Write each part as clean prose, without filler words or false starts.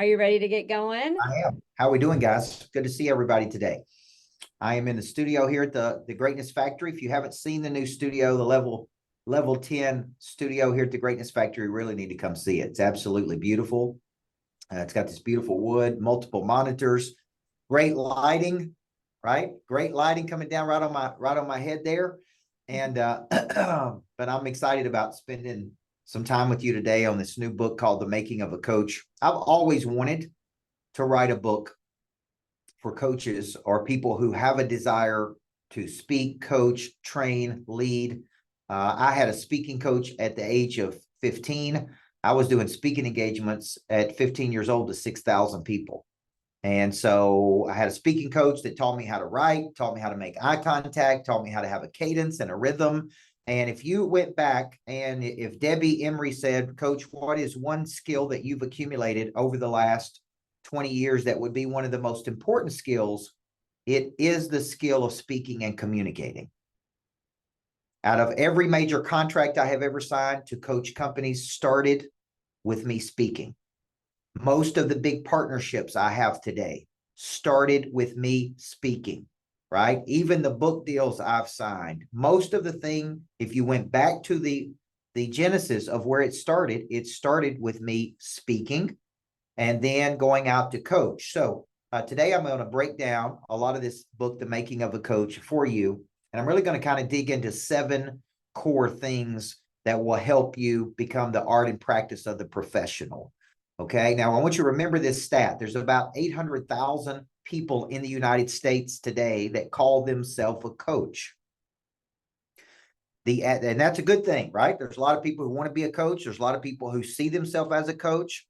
Are you ready to get going? I am. How are we doing, guys? Good to see everybody today. I am in the studio here at the Greatness Factory. If you haven't seen the new studio, the level 10 studio here at the Greatness Factory, you really need to come see it. It's absolutely beautiful. It's got this beautiful wood, multiple monitors, great lighting, right? Great lighting coming down right on my head there. And but I'm excited about spending some time with you today on this new book called The Making of a Coach. I've always wanted to write a book for coaches or people who have a desire to speak, coach, train, lead. I had a speaking coach at the age of 15. I was doing speaking engagements at 15 years old to 6,000 people. And so I had a speaking coach that taught me how to write, taught me how to make eye contact, taught me how to have a cadence and a rhythm. And if you went back and if Debbie Emery said, Coach, what is one skill that you've accumulated over the last 20 years that would be one of the most important skills? It is the skill of speaking and communicating. Out of every major contract I have ever signed to coach companies started with me speaking. Most of the big partnerships I have today started with me speaking, right? Even the book deals I've signed, most of the thing, if you went back to the genesis of where it started with me speaking and then going out to coach. So today I'm going to break down a lot of this book, The Making of a Coach, for you. And I'm really going to kind of dig into 7 core things that will help you become the art and practice of the professional. Okay, now I want you to remember this stat. There's about 800,000 people in the United States today that call themselves a coach. And that's a good thing, right? There's a lot of people who want to be a coach. There's a lot of people who see themselves as a coach.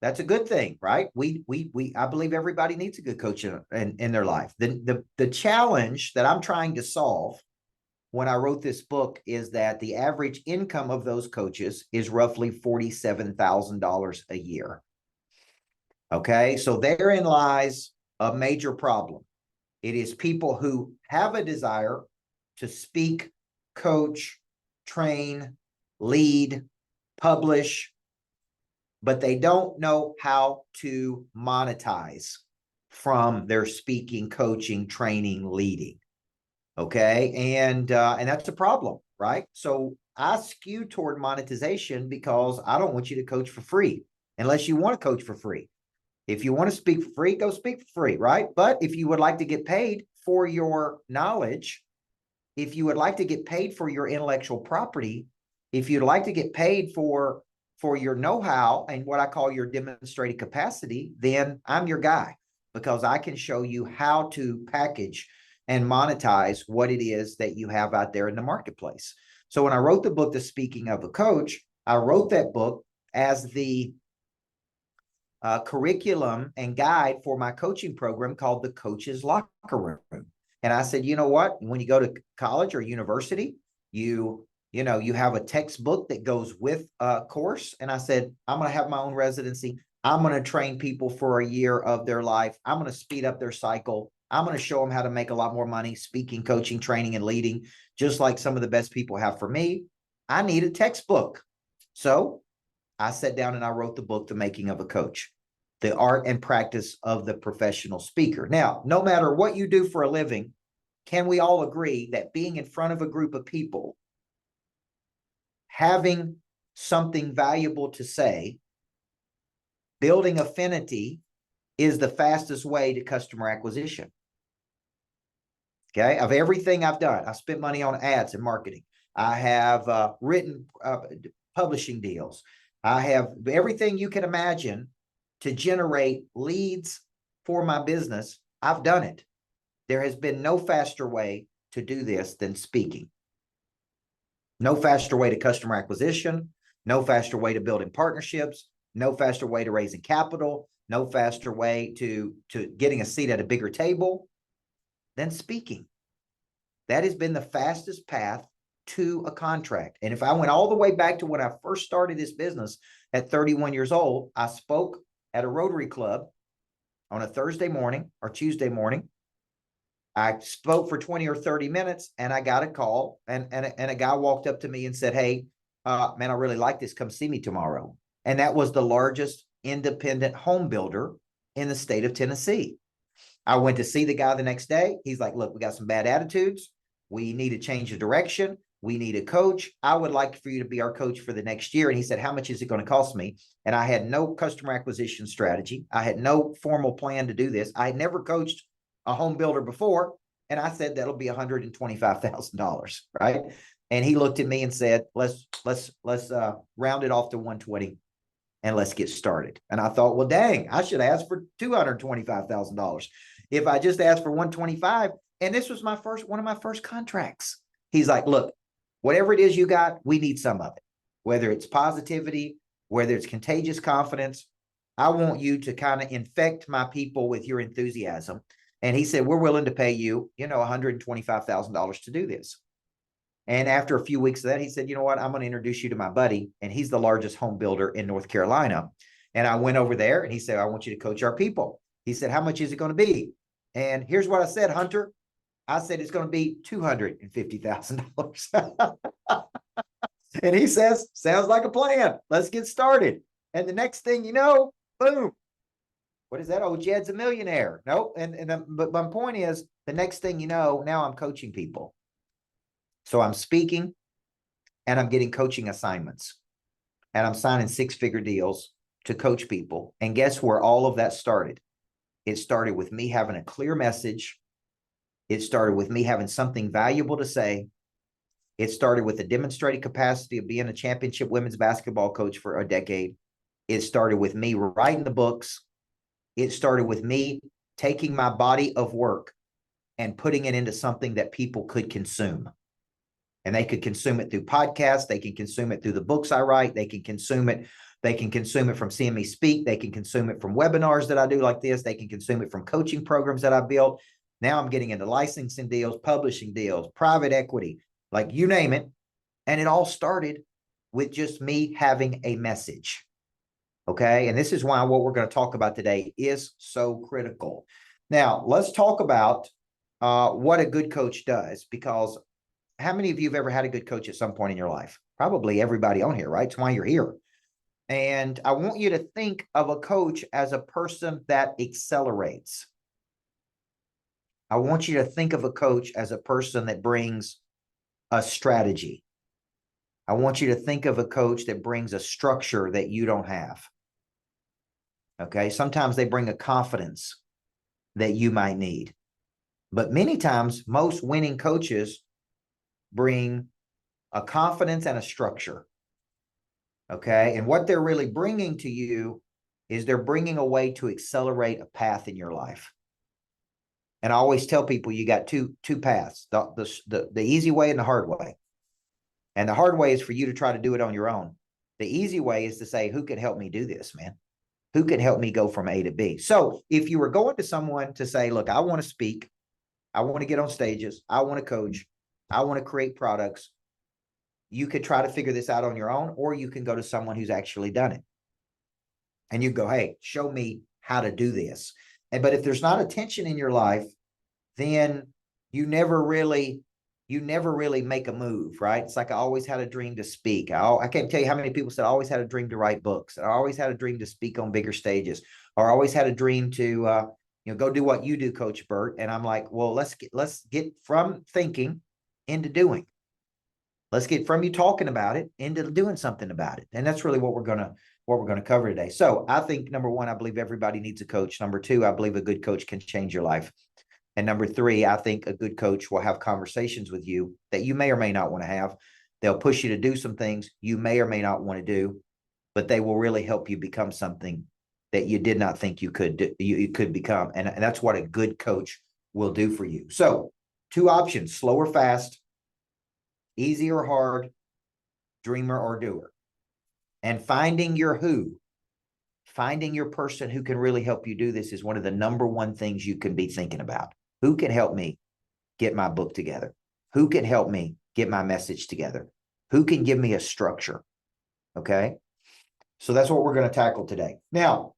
That's a good thing, right? I believe everybody needs a good coach in their life. The challenge that I'm trying to solve when I wrote this book is that the average income of those coaches is roughly $47,000 a year. Okay, so therein lies a major problem. It is people who have a desire to speak, coach, train, lead, publish, but they don't know how to monetize from their speaking, coaching, training, leading. Okay, and that's a problem, right? So I skew toward monetization because I don't want you to coach for free unless you want to coach for free. If you want to speak for free, go speak for free, right? But if you would like to get paid for your knowledge, if you would like to get paid for your intellectual property, if you'd like to get paid for your know-how and what I call your demonstrated capacity, then I'm your guy because I can show you how to package and monetize what it is that you have out there in the marketplace. So when I wrote the book, The Speaking of a Coach, I wrote that book as the curriculum and guide for my coaching program called the Coach's Locker Room. And I said, you know what? When you go to college or university, you have a textbook that goes with a course. And I said, I'm going to have my own residency. I'm going to train people for a year of their life. I'm going to speed up their cycle. I'm going to show them how to make a lot more money, speaking, coaching, training, and leading, just like some of the best people have. For me, I need a textbook. So I sat down and I wrote the book, The Making of a Coach, the art and practice of the professional speaker. Now, no matter what you do for a living, can we all agree that being in front of a group of people, having something valuable to say, building affinity is the fastest way to customer acquisition? Okay, of everything I've done, I spent money on ads and marketing. I have written publishing deals. I have everything you can imagine to generate leads for my business. I've done it. There has been no faster way to do this than speaking. No faster way to customer acquisition, no faster way to building partnerships, no faster way to raising capital, no faster way to getting a seat at a bigger table than speaking. That has been the fastest path to a contract. And if I went all the way back to when I first started this business at 31 years old, I spoke at a Rotary Club on a Thursday morning or Tuesday morning. I spoke for 20 or 30 minutes and I got a call and a guy walked up to me and said, hey, man, I really like this. Come see me tomorrow. And that was the largest independent home builder in the state of Tennessee. I went to see the guy the next day. He's like, look, we got some bad attitudes. We need to change the direction. We need a coach. I would like for you to be our coach for the next year. And he said, how much is it going to cost me? And I had no customer acquisition strategy. I had no formal plan to do this. I had never coached a home builder before. And I said, that'll be $125,000, right? And he looked at me and said, let's round it off to 120 and let's get started. And I thought, well, dang, I should ask for $225,000. If I just asked for 125, and this was one of my first contracts. He's like, look, whatever it is you got, we need some of it, whether it's positivity, whether it's contagious confidence. I want you to kind of infect my people with your enthusiasm. And he said, we're willing to pay you, $125,000 to do this. And after a few weeks of that, he said, you know what, I'm going to introduce you to my buddy. And he's the largest home builder in North Carolina. And I went over there and he said, I want you to coach our people. He said, how much is it going to be? And here's what I said, Hunter. I said, it's going to be $250,000. And he says, sounds like a plan. Let's get started. And the next thing you know, boom. What is that? Oh, Jed's a millionaire. Nope. But my point is, the next thing you know, now I'm coaching people. So I'm speaking and I'm getting coaching assignments and I'm signing six-figure deals to coach people. And guess where all of that started? It started with me having a clear message. It started with me having something valuable to say. It started with a demonstrated capacity of being a championship women's basketball coach for a decade. It started with me writing the books. It started with me taking my body of work and putting it into something that people could consume. And they could consume it through podcasts. They can consume it through the books I write. They can consume it. They can consume it from seeing me speak. They can consume it from webinars that I do like this. They can consume it from coaching programs that I built. Now I'm getting into licensing deals, publishing deals, private equity, like you name it. And it all started with just me having a message. Okay. And this is why what we're going to talk about today is so critical. Now, let's talk about what a good coach does, because how many of you have ever had a good coach at some point in your life? Probably everybody on here, right? It's why you're here. And I want you to think of a coach as a person that accelerates. I want you to think of a coach as a person that brings a strategy. I want you to think of a coach that brings a structure that you don't have. Okay. Sometimes they bring a confidence that you might need. But many times, most winning coaches bring a confidence and a structure. Okay. And what they're really bringing to you is they're bringing a way to accelerate a path in your life. And I always tell people you got two paths, the easy way and the hard way. And the hard way is for you to try to do it on your own. The easy way is to say, who can help me do this, man? Who can help me go from A to B? So if you were going to someone to say, look, I want to speak, I want to get on stages, I want to coach, I want to create products, you could try to figure this out on your own, or you can go to someone who's actually done it. And you go, hey, show me how to do this. But if there's not attention in your life, then you never really make a move, right? It's like I always had a dream to speak. I can't tell you how many people said I always had a dream to write books. I always had a dream to speak on bigger stages, or I always had a dream to go do what you do, Coach Burt. And I'm like, well, let's get from thinking into doing. Let's get from you talking about it into doing something about it. And that's really what we're gonna cover today. So I think number one, I believe everybody needs a coach. Number two, I believe a good coach can change your life. And number three, I think a good coach will have conversations with you that you may or may not want to have. They'll push you to do some things you may or may not want to do, but they will really help you become something that you did not think you could become. And that's what a good coach will do for you. So two options: slow or fast, easy or hard, dreamer or doer. And finding your who, finding your person who can really help you do this is one of the number one things you can be thinking about. Who can help me get my book together? Who can help me get my message together? Who can give me a structure? Okay. So that's what we're going to tackle today. Now,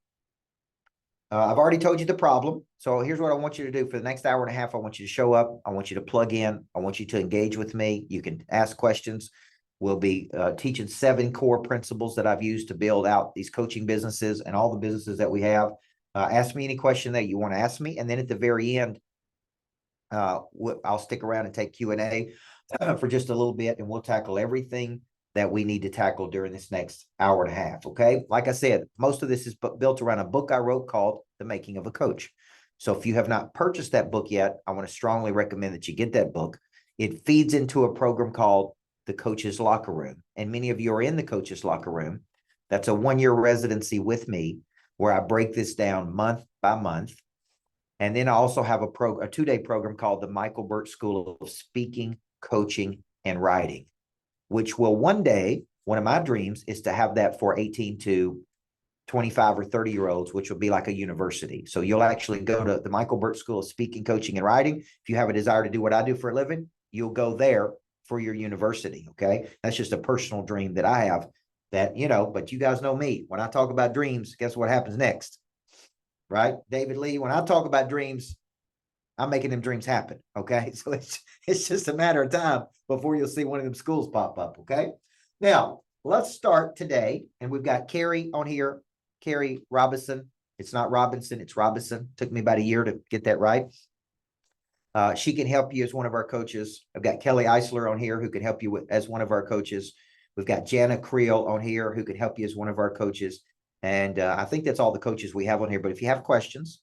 I've already told you the problem. So here's what I want you to do for the next hour and a half. I want you to show up. I want you to plug in. I want you to engage with me. You can ask questions. We'll be teaching 7 core principles that I've used to build out these coaching businesses and all the businesses that we have. Ask me any question that you want to ask me. And then at the very end, I'll stick around and take Q&A for just a little bit, and we'll tackle everything that we need to tackle during this next hour and a half. Okay. Like I said, most of this is built around a book I wrote called The Making of a Coach. So if you have not purchased that book yet, I want to strongly recommend that you get that book. It feeds into a program called the Coach's Locker Room. And many of you are in the Coach's Locker Room. That's a 1-year residency with me where I break this down month by month. And then I also have a 2-day program called the Michael Burt School of Speaking, Coaching, and Writing, which will one day, one of my dreams is to have that for 18 to 25 or 30-year-olds, which will be like a university. So you'll actually go to the Michael Burt School of Speaking, Coaching, and Writing. If you have a desire to do what I do for a living, you'll go there for your university. Okay. That's just a personal dream that I have that, but you guys know me. When I talk about dreams, guess what happens next? Right? David Lee, when I talk about dreams, I'm making them dreams happen. Okay. So it's just a matter of time before you'll see one of them schools pop up. Okay. Now let's start today. And we've got Carrie on here, Carrie Robinson. It's not Robinson, it's Robinson. Took me about a year to get that right. She can help you as one of our coaches. I've got Kelly Eisler on here who can help you as one of our coaches. We've got Jana Creel on here who can help you as one of our coaches. And I think that's all the coaches we have on here. But if you have questions,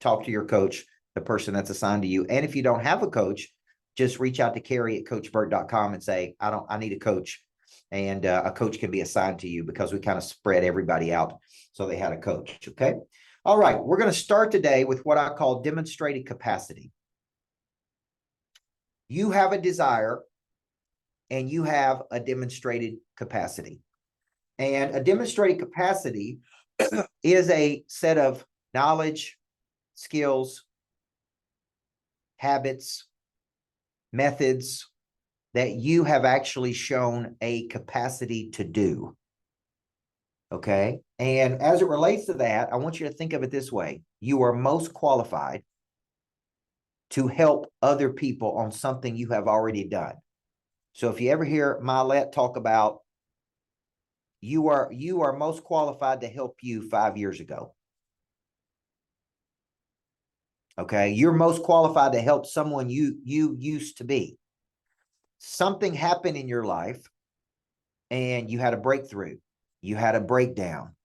talk to your coach, the person that's assigned to you. And if you don't have a coach, just reach out to Carrie at coachburt.com and say, I need a coach. And a coach can be assigned to you because we kind of spread everybody out. So they had a coach. Okay. All right. We're going to start today with what I call demonstrated capacity. You have a desire and you have a demonstrated capacity. And a demonstrated capacity is a set of knowledge, skills, habits, methods that you have actually shown a capacity to do. Okay. And as it relates to that, I want you to think of it this way. You are most qualified to help other people on something you have already done. So if you ever hear Milet talk about you are most qualified to help you 5 years ago. Okay. You're most qualified to help someone you used to be. Something happened in your life and you had a breakthrough. You had a breakdown.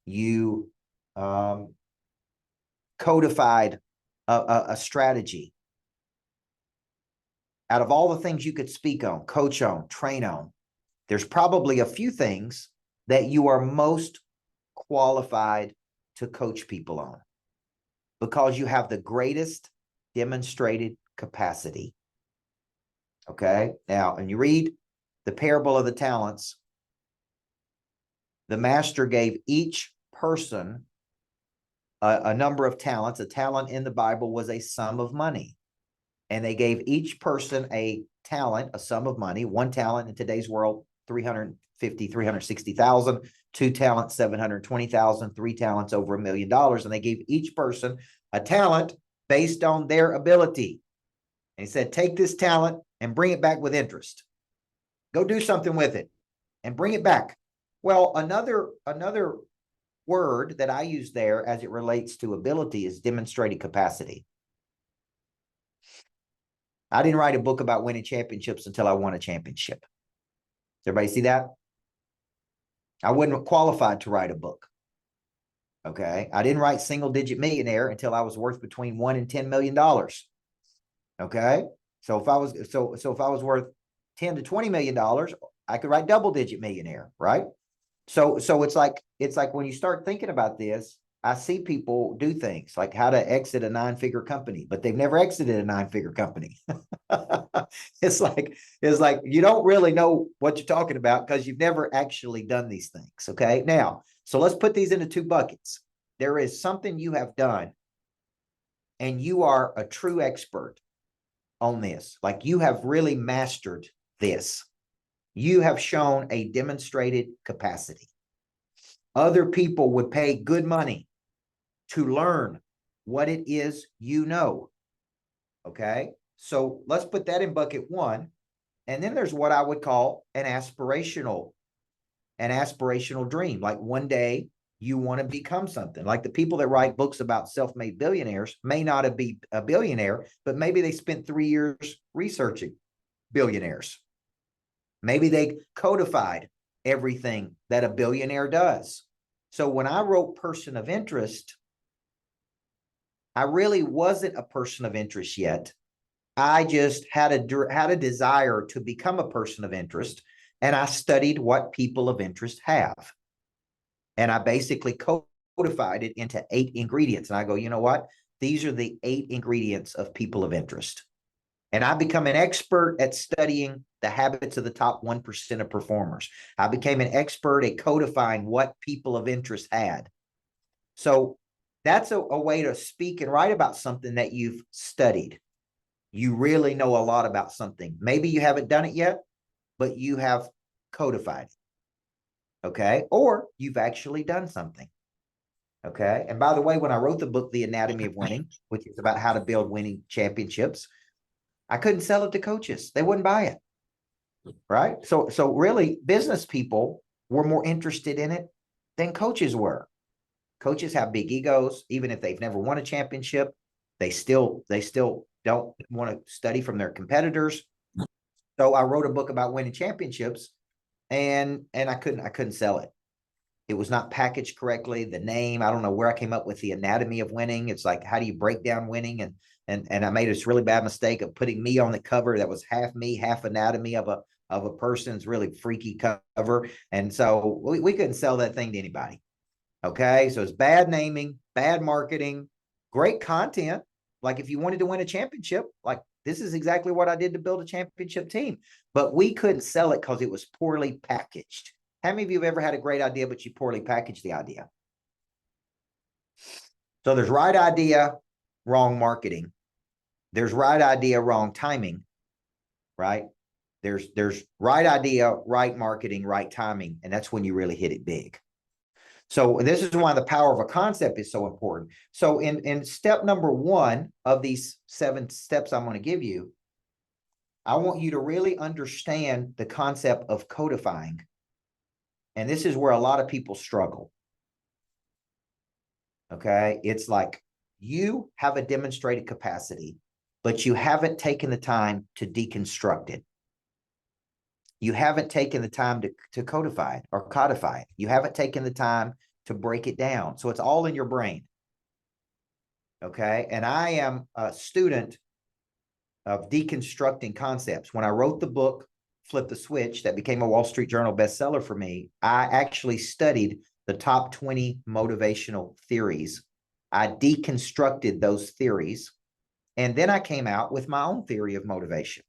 You codified a strategy. Out of all the things you could speak on, coach on, train on, there's probably a few things that you are most qualified to coach people on because you have the greatest demonstrated capacity. Okay. Now, and you read the parable of the talents, the master gave each person a number of talents. A talent in the Bible was a sum of money. And they gave each person a talent, a sum of money. 1 talent in today's world, 360,000. 2 talents, 720,000. 3 talents, over $1 million. And they gave each person a talent based on their ability. And he said, take this talent and bring it back with interest. Go do something with it and bring it back. Well, another word that I use there as it relates to ability is demonstrated capacity. I didn't write a book about winning championships until I won a championship. Does everybody see that? I wasn't qualified to write a book. Okay. I didn't write Single Digit Millionaire until I was worth between $1 and $10 million. Okay. So if I was worth 10 to $20 million, I could write Double Digit Millionaire, right? So it's like when you start thinking about this, I see people do things like how to exit a 9-figure company, but they've never exited a 9-figure company. It's like you don't really know what you're talking about because you've never actually done these things. Okay. Now, so let's put these into 2 buckets. There is something you have done and you are a true expert on this. Like you have really mastered this. You have shown a demonstrated capacity. Other people would pay good money to learn what it is you know. Okay. So let's put that in bucket 1. And then there's what I would call an aspirational dream. Like one day you want to become something. Like the people that write books about self-made billionaires may not be a billionaire, but maybe they spent 3 years researching billionaires. Maybe they codified everything that a billionaire does. So when I wrote Person of Interest, I really wasn't a person of interest yet. I just had a desire to become a person of interest, and I studied what people of interest have. And I basically codified it into 8 ingredients. And I go, you know what? These are the 8 ingredients of people of interest. And I become an expert at studying the habits of the top 1% of performers. I became an expert at codifying what people of interest had. So that's a way to speak and write about something that you've studied. You really know a lot about something. Maybe you haven't done it yet, but you have codified it. Okay. Or you've actually done something. Okay. And by the way, when I wrote the book, The Anatomy of Winning, which is about how to build winning championships, I couldn't sell it to coaches. They wouldn't buy it. Right. So really, business people were more interested in it than coaches were. Coaches have big egos. Even if they've never won a championship, they still don't want to study from their competitors. So I wrote a book about winning championships, and I couldn't sell it. It was not packaged correctly. The name, I don't know where I came up with the anatomy of winning. It's like, how do you break down winning? And I made this really bad mistake of putting me on the cover that was half me, half anatomy of a person's really freaky cover. And so we couldn't sell that thing to anybody. Okay. So it's bad naming, bad marketing, great content. Like if you wanted to win a championship, like this is exactly what I did to build a championship team, but we couldn't sell it because it was poorly packaged. How many of you have ever had a great idea, but you poorly packaged the idea? So there's right idea, wrong marketing. There's right idea, wrong timing, right? There's right idea, right marketing, right timing. And that's when you really hit it big. So this is why the power of a concept is so important. So in step number 1 of these 7 steps I'm going to give you, I want you to really understand the concept of codifying. And this is where a lot of people struggle. Okay. It's like you have a demonstrated capacity, but you haven't taken the time to deconstruct it. You haven't taken the time to codify it or codify it. You haven't taken the time to break it down. So it's all in your brain. Okay. And I am a student of deconstructing concepts. When I wrote the book, Flip the Switch, that became a Wall Street Journal bestseller for me, I actually studied the top 20 motivational theories. I deconstructed those theories. And then I came out with my own theory of motivation,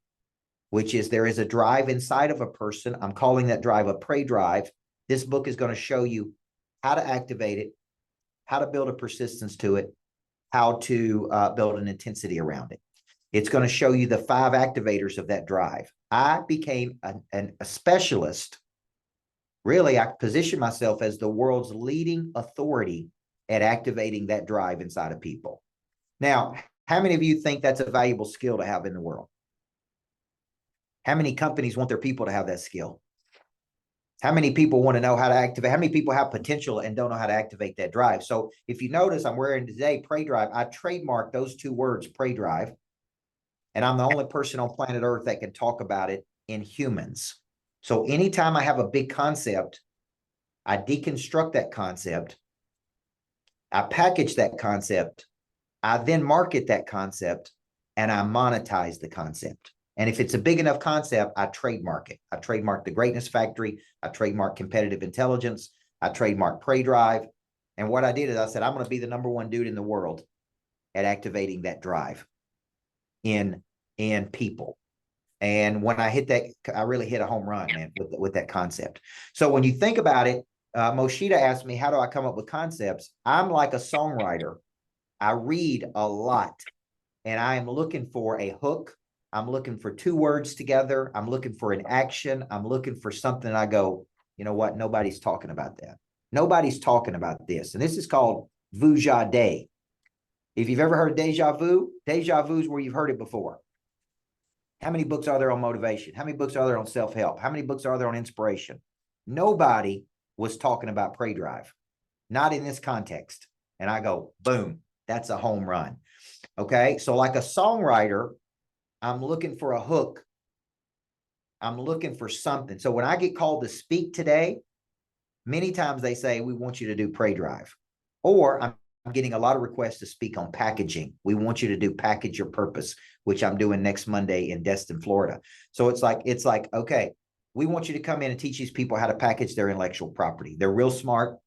which is there is a drive inside of a person. I'm calling that drive a prey drive. This book is going to show you how to activate it, how to build a persistence to it, how to build an intensity around it. It's going to show you the 5 activators of that drive. I became a specialist. Really, I positioned myself as the world's leading authority at activating that drive inside of people. Now, how many of you think that's a valuable skill to have in the world? How many companies want their people to have that skill? How many people want to know how to activate? How many people have potential and don't know how to activate that drive? So if you notice, I'm wearing today Prey Drive. I trademarked those 2 words, Prey Drive. And I'm the only person on planet Earth that can talk about it in humans. So anytime I have a big concept, I deconstruct that concept. I package that concept. I then market that concept, and I monetize the concept. And if it's a big enough concept, I trademark it. I trademark the Greatness Factory. I trademark competitive intelligence. I trademark Prey Drive. And what I did is I said, I'm going to be the #1 dude in the world at activating that drive in people. And when I hit that, I really hit a home run, man, with that concept. So when you think about it, Moshita asked me, how do I come up with concepts? I'm like a songwriter. I read a lot, and I am looking for a hook. I'm looking for 2 words together. I'm looking for an action. I'm looking for something. I go, you know what? Nobody's talking about that. Nobody's talking about this. And this is called Vuja Day. If you've ever heard of deja vu is where you've heard it before. How many books are there on motivation? How many books are there on self-help? How many books are there on inspiration? Nobody was talking about Pray Drive, not in this context. And I go, boom, that's a home run. Okay. So like a songwriter, I'm looking for a hook. I'm looking for something. So when I get called to speak today, many times they say, we want you to do Pray Drive. Or I'm getting a lot of requests to speak on packaging. We want you to do Package Your Purpose, which I'm doing next Monday in Destin, Florida. So it's like, okay, we want you to come in and teach these people how to package their intellectual property. They're real smart.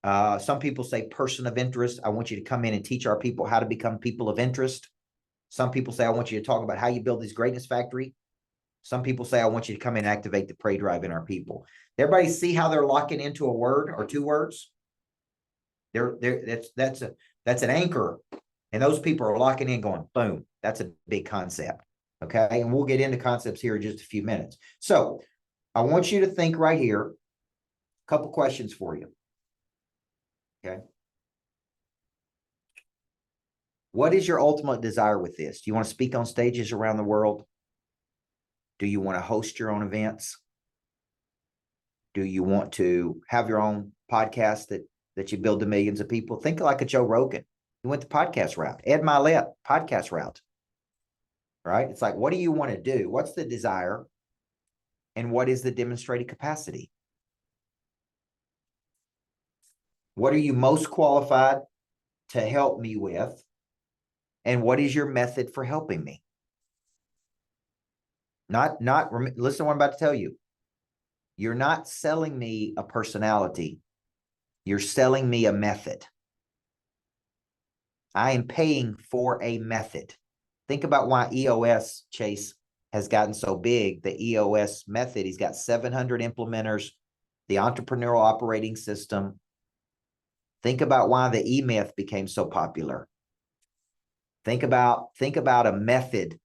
Some people say person of interest. I want you to come in and teach our people how to become people of interest. Some people say, I want you to talk about how you build this greatness factory. Some people say, I want you to come in and activate the Pray Drive in our people. Everybody see how they're locking into a word or two words? That's an anchor. And those people are locking in going, boom, that's a big concept. Okay. And we'll get into concepts here in just a few minutes. So I want you to think right here, a couple questions for you. Okay. What is your ultimate desire with this? Do you want to speak on stages around the world? Do you want to host your own events? Do you want to have your own podcast that you build to millions of people? Think like a Joe Rogan. He went the podcast route. Ed Milet, podcast route. Right? It's like, what do you want to do? What's the desire? And what is the demonstrated capacity? What are you most qualified to help me with? And what is your method for helping me? Listen to what I'm about to tell you. You're not selling me a personality. You're selling me a method. I am paying for a method. Think about why EOS, Chase, has gotten so big. The EOS method, he's got 700 implementers, the entrepreneurial operating system. Think about why the E-Myth became so popular. Think about a method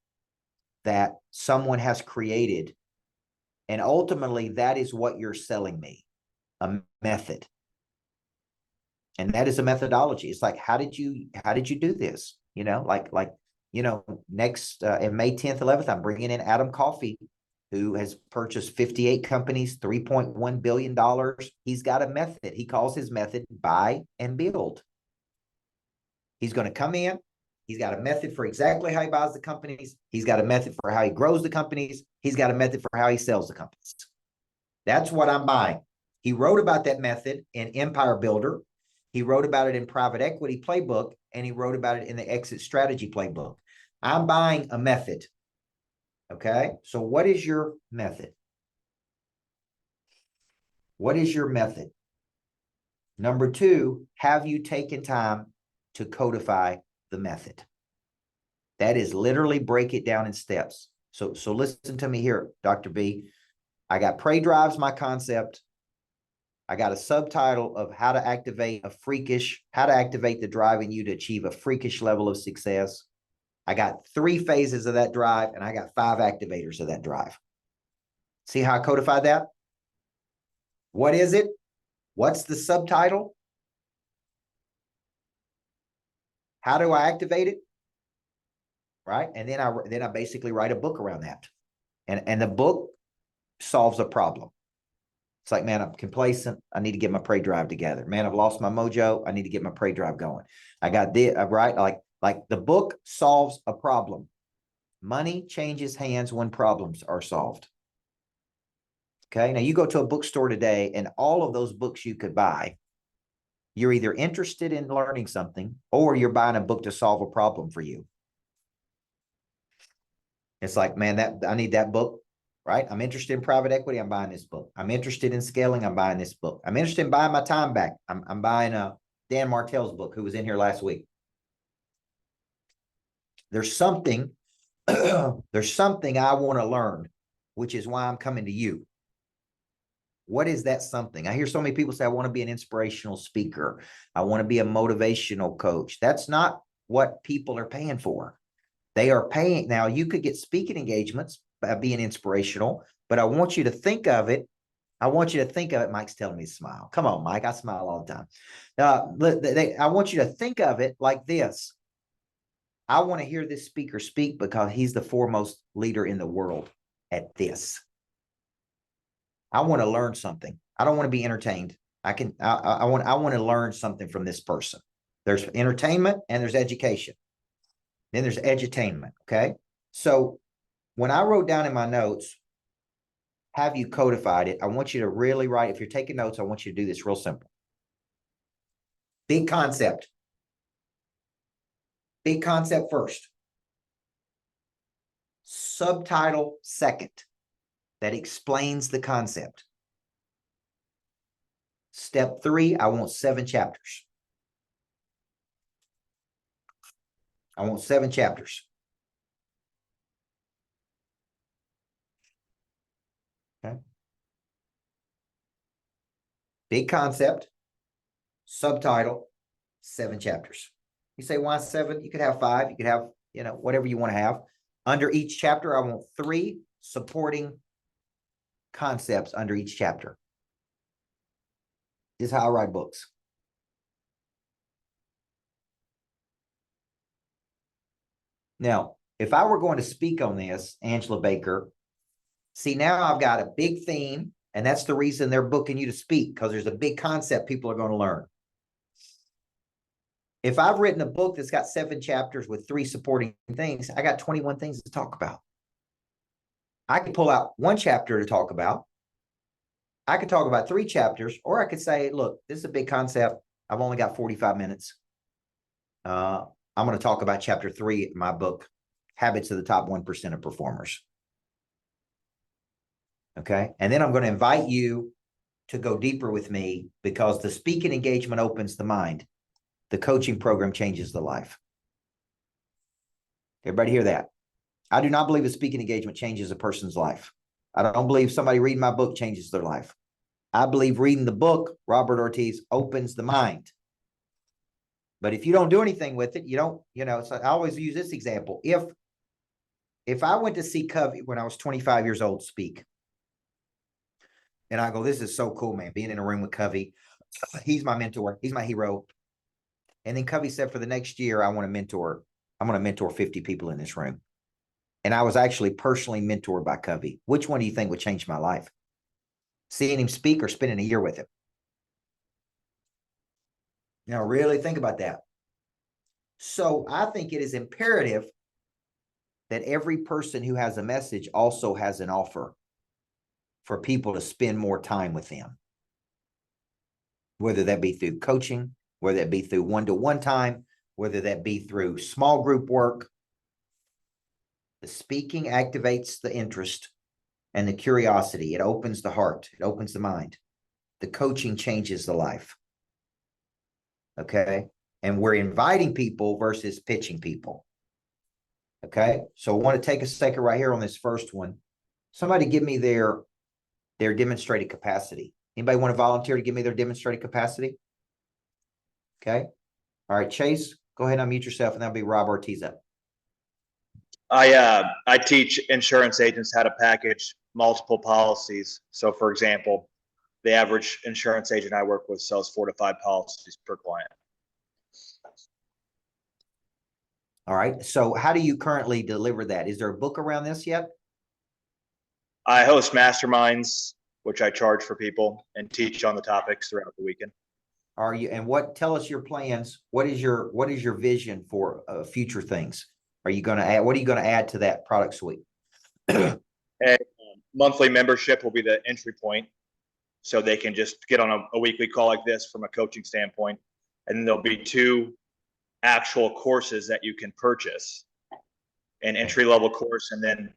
that someone has created. And ultimately, that is what you're selling me, a method. And that is a methodology. It's like, how did you do this? Next in May 10th, 11th, I'm bringing in Adam Coffey, who has purchased 58 companies, $3.1 billion. He's got a method. He calls his method buy and build. He's going to come in. He's got a method for exactly how he buys the companies. He's got a method for how he grows the companies. He's got a method for how he sells the companies. That's what I'm buying. He wrote about that method in Empire Builder. He wrote about it in Private Equity Playbook, and he wrote about it in the Exit Strategy Playbook. I'm buying a method. Okay. So what is your method? What is your method? Number two, have you taken time to codify the method? That is literally break it down in steps. So listen to me here, Dr. B. I got Pray Drive's my concept. I got a subtitle of how to activate the drive in you to achieve a freakish level of success. I got 3 phases of that drive, and I got 5 activators of that drive. See how I codified that? What is it? What's the subtitle? How do I activate it? Right. And then I basically write a book around that. And the book solves a problem. It's like, man, I'm complacent. I need to get my Pray Drive together. Man, I've lost my mojo. I need to get my Pray Drive going. I got this, right? Like the book solves a problem. Money changes hands when problems are solved. Okay. Now you go to a bookstore today, and all of those books you could buy, you're either interested in learning something, or you're buying a book to solve a problem for you. It's like, man, I need that book, right? I'm interested in private equity. I'm buying this book. I'm interested in scaling. I'm buying this book. I'm interested in buying my time back. I'm buying Dan Martell's book, who was in here last week. There's something I want to learn, which is why I'm coming to you. What is that something? I hear so many people say, I want to be an inspirational speaker. I want to be a motivational coach. That's not what people are paying for. They are paying. Now, you could get speaking engagements by being inspirational, but I want you to think of it. Mike's telling me to smile. Come on, Mike. I smile all the time. I want you to think of it like this. I want to hear this speaker speak because he's the foremost leader in the world at this. I want to learn something. I don't want to be entertained. I want to learn something from this person. There's entertainment and there's education. Then there's edutainment. Okay. So when I wrote down in my notes, have you codified it? I want you to really write. If you're taking notes, I want you to do this real simple. Big concept. Big concept first. Subtitle second. That explains the concept. Step 3, I want 7 chapters. I want 7 chapters. Okay. Big concept, subtitle, 7 chapters. You say, why 7? You could have 5. You could have, whatever you want to have. Under each chapter, I want 3 supporting concepts under each chapter. This is how I write books. Now, if I were going to speak on this, Angela Baker, see, now I've got a big theme, and that's the reason they're booking you to speak, because there's a big concept people are going to learn. If I've written a book that's got 7 chapters with 3 supporting things, I got 21 things to talk about. I could pull out 1 chapter to talk about. I could talk about 3 chapters, or I could say, look, this is a big concept. I've only got 45 minutes. I'm going to talk about chapter 3 in my book, Habits of the Top 1% of Performers. Okay. And then I'm going to invite you to go deeper with me, because the speaking engagement opens the mind. The coaching program changes the life. Everybody hear that? I do not believe a speaking engagement changes a person's life. I don't believe somebody reading my book changes their life. I believe reading the book, Robert Ortiz, opens the mind. But if you don't do anything with it, you don't, so I always use this example. If I went to see Covey when I was 25 years old speak, and I go, this is so cool, man, being in a room with Covey. He's my mentor. He's my hero. And then Covey said, for the next year, I'm going to mentor 50 people in this room. And I was actually personally mentored by Covey. Which one do you think would change my life? Seeing him speak or spending a year with him? Now, really think about that. So I think it is imperative that every person who has a message also has an offer for people to spend more time with them. Whether that be through coaching, whether that be through one-to-one time, whether that be through small group work. The speaking activates the interest and the curiosity. It opens the heart. It opens the mind. The coaching changes the life. Okay. And we're inviting people versus pitching people. Okay. So I want to take a second right here on this first one. Somebody give me their demonstrated capacity. Anybody want to volunteer to give me their demonstrated capacity? Okay. All right, Chase, go ahead and unmute yourself, and that'll be Rob Ortiz up. I teach insurance agents how to package multiple policies. So, for example, the average insurance agent I work with sells 4 to 5 policies per client. All right. So how do you currently deliver that? Is there a book around this yet? I host masterminds, which I charge for people, and teach on the topics throughout the weekend. Are you, and tell us your plans. What is your vision for future things? Are you going to add, what are you going to add to that product suite? A monthly membership will be the entry point. So they can just get on a weekly call like this from a coaching standpoint. And then there'll be 2 actual courses that you can purchase, an entry-level course and then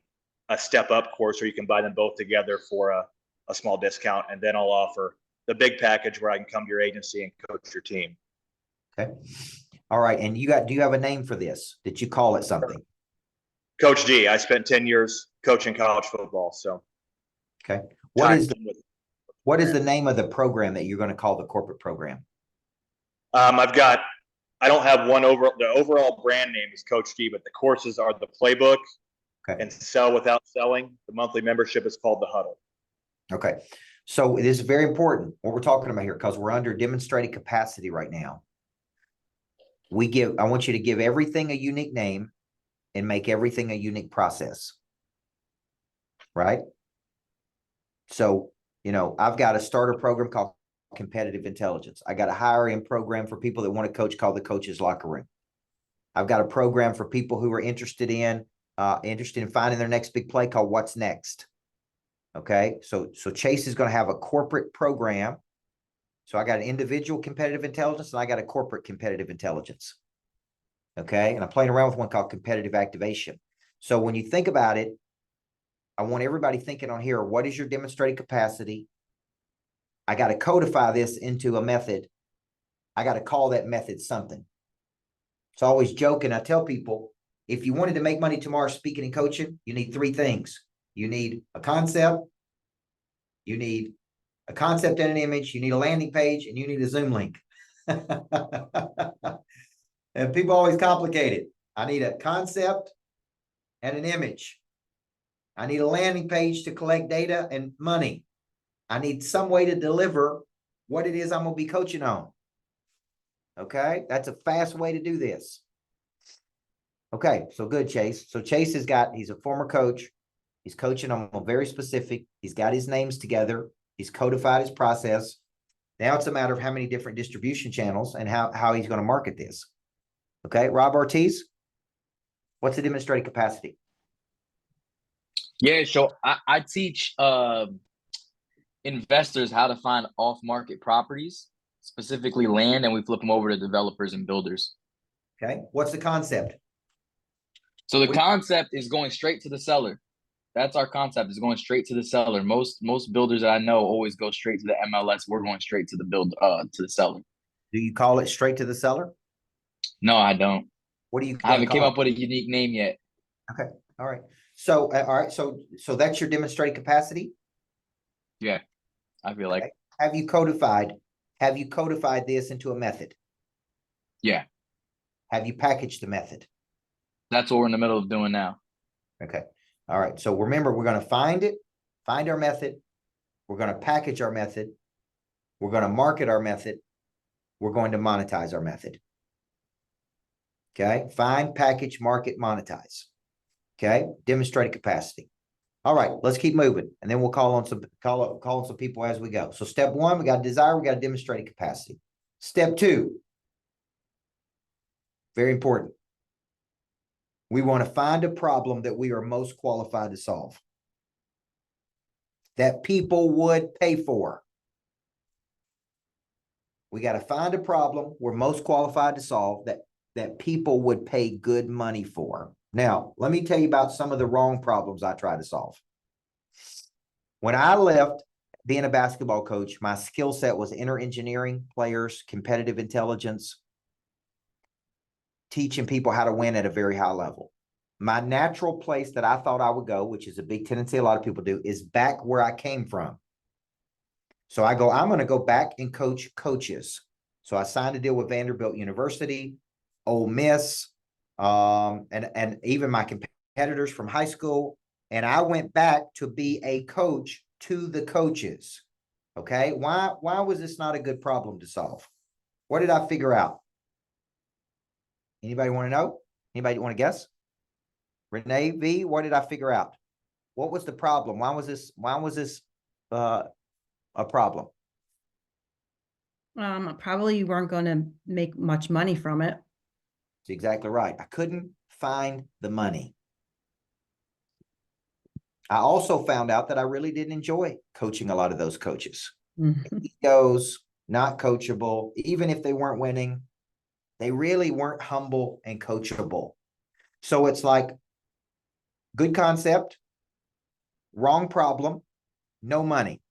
a step-up course, where you can buy them both together for a small discount. And then I'll offer the big package where I can come to your agency and coach your team. Okay. All right. And do you have a name for this? Did you call it something? Coach G. I spent 10 years coaching college football. So, okay. What is the name of the program that you're going to call the corporate program? I don't have the overall brand name is Coach G, but the courses are the playbook, okay, and Sell Without Selling. The monthly membership is called the Huddle. Okay. So it is very important what we're talking about here, because we're under demonstrated capacity right now. I want you to give everything a unique name and make everything a unique process. Right? So, I've got a starter program called Competitive Intelligence. I got a hiring program for people that want to coach called the Coach's Locker Room. I've got a program for people who are interested in finding their next big play called What's Next. Okay. So Chase is going to have a corporate program. So I got an individual competitive intelligence and I got a corporate competitive intelligence. Okay. And I'm playing around with one called competitive activation. So when you think about it, I want everybody thinking on here, what is your demonstrated capacity? I got to codify this into a method. I got to call that method something. So I always joke and I tell people, if you wanted to make money tomorrow speaking and coaching, you need three things. You need a concept, you need a concept and an image, you need a landing page, and you need a Zoom link. And people always complicate it. I need a concept and an image. I need a landing page to collect data and money. I need some way to deliver what it is I'm going to be coaching on. Okay, that's a fast way to do this. Okay, so good, Chase. So Chase he's a former coach. He's coaching on very specific. He's got his names together. He's codified his process. Now it's a matter of how many different distribution channels and how he's going to market this. Okay, Rob Ortiz, what's the demonstrated capacity? Yeah, so I teach investors how to find off-market properties, specifically land, and we flip them over to developers and builders. Okay, what's the concept? So the concept is going straight to the seller. That's our concept, is going straight to the seller. Most builders that I know always go straight to the MLS. We're going straight to the to the seller. Do you call it straight to the seller? No, I don't. What do you I haven't came up with a unique name yet. Okay. All right. So all right. So that's your demonstrated capacity? Yeah, I feel like. Have you codified this into a method? Yeah. Have you packaged the method? That's what we're in the middle of doing now. Okay. All right. So remember, we're going to find our method. We're going to package our method. We're going to market our method. We're going to monetize our method. Okay. Find, package, market, monetize. Okay. Demonstrated capacity. All right. Let's keep moving. And then we'll call on some people as we go. So step one, we got desire. We got a demonstrated capacity. Step two, very important. We want to find a problem that we are most qualified to solve, that people would pay for. We got to find a problem we're most qualified to solve that people would pay good money for. Now, let me tell you about some of the wrong problems I try to solve. When I left being a basketball coach, my skill set was inner engineering players, competitive intelligence, teaching people how to win at a very high level. My natural place that I thought I would go, which is a big tendency a lot of people do, is back where I came from. So I'm going to go back and coach coaches. So I signed a deal with Vanderbilt University, Ole Miss, and even my competitors from high school. And I went back to be a coach to the coaches. Okay. Why was this not a good problem to solve? What did I figure out? Anybody want to know? Anybody want to guess? Renee V, what did I figure out? What was the problem? Why was this a problem? Probably you weren't going to make much money from it. That's exactly right. I couldn't find the money. I also found out that I really didn't enjoy coaching a lot of those coaches. Egos, not coachable. Even if they weren't winning, they really weren't humble and coachable. So it's like, good concept, wrong problem, no money.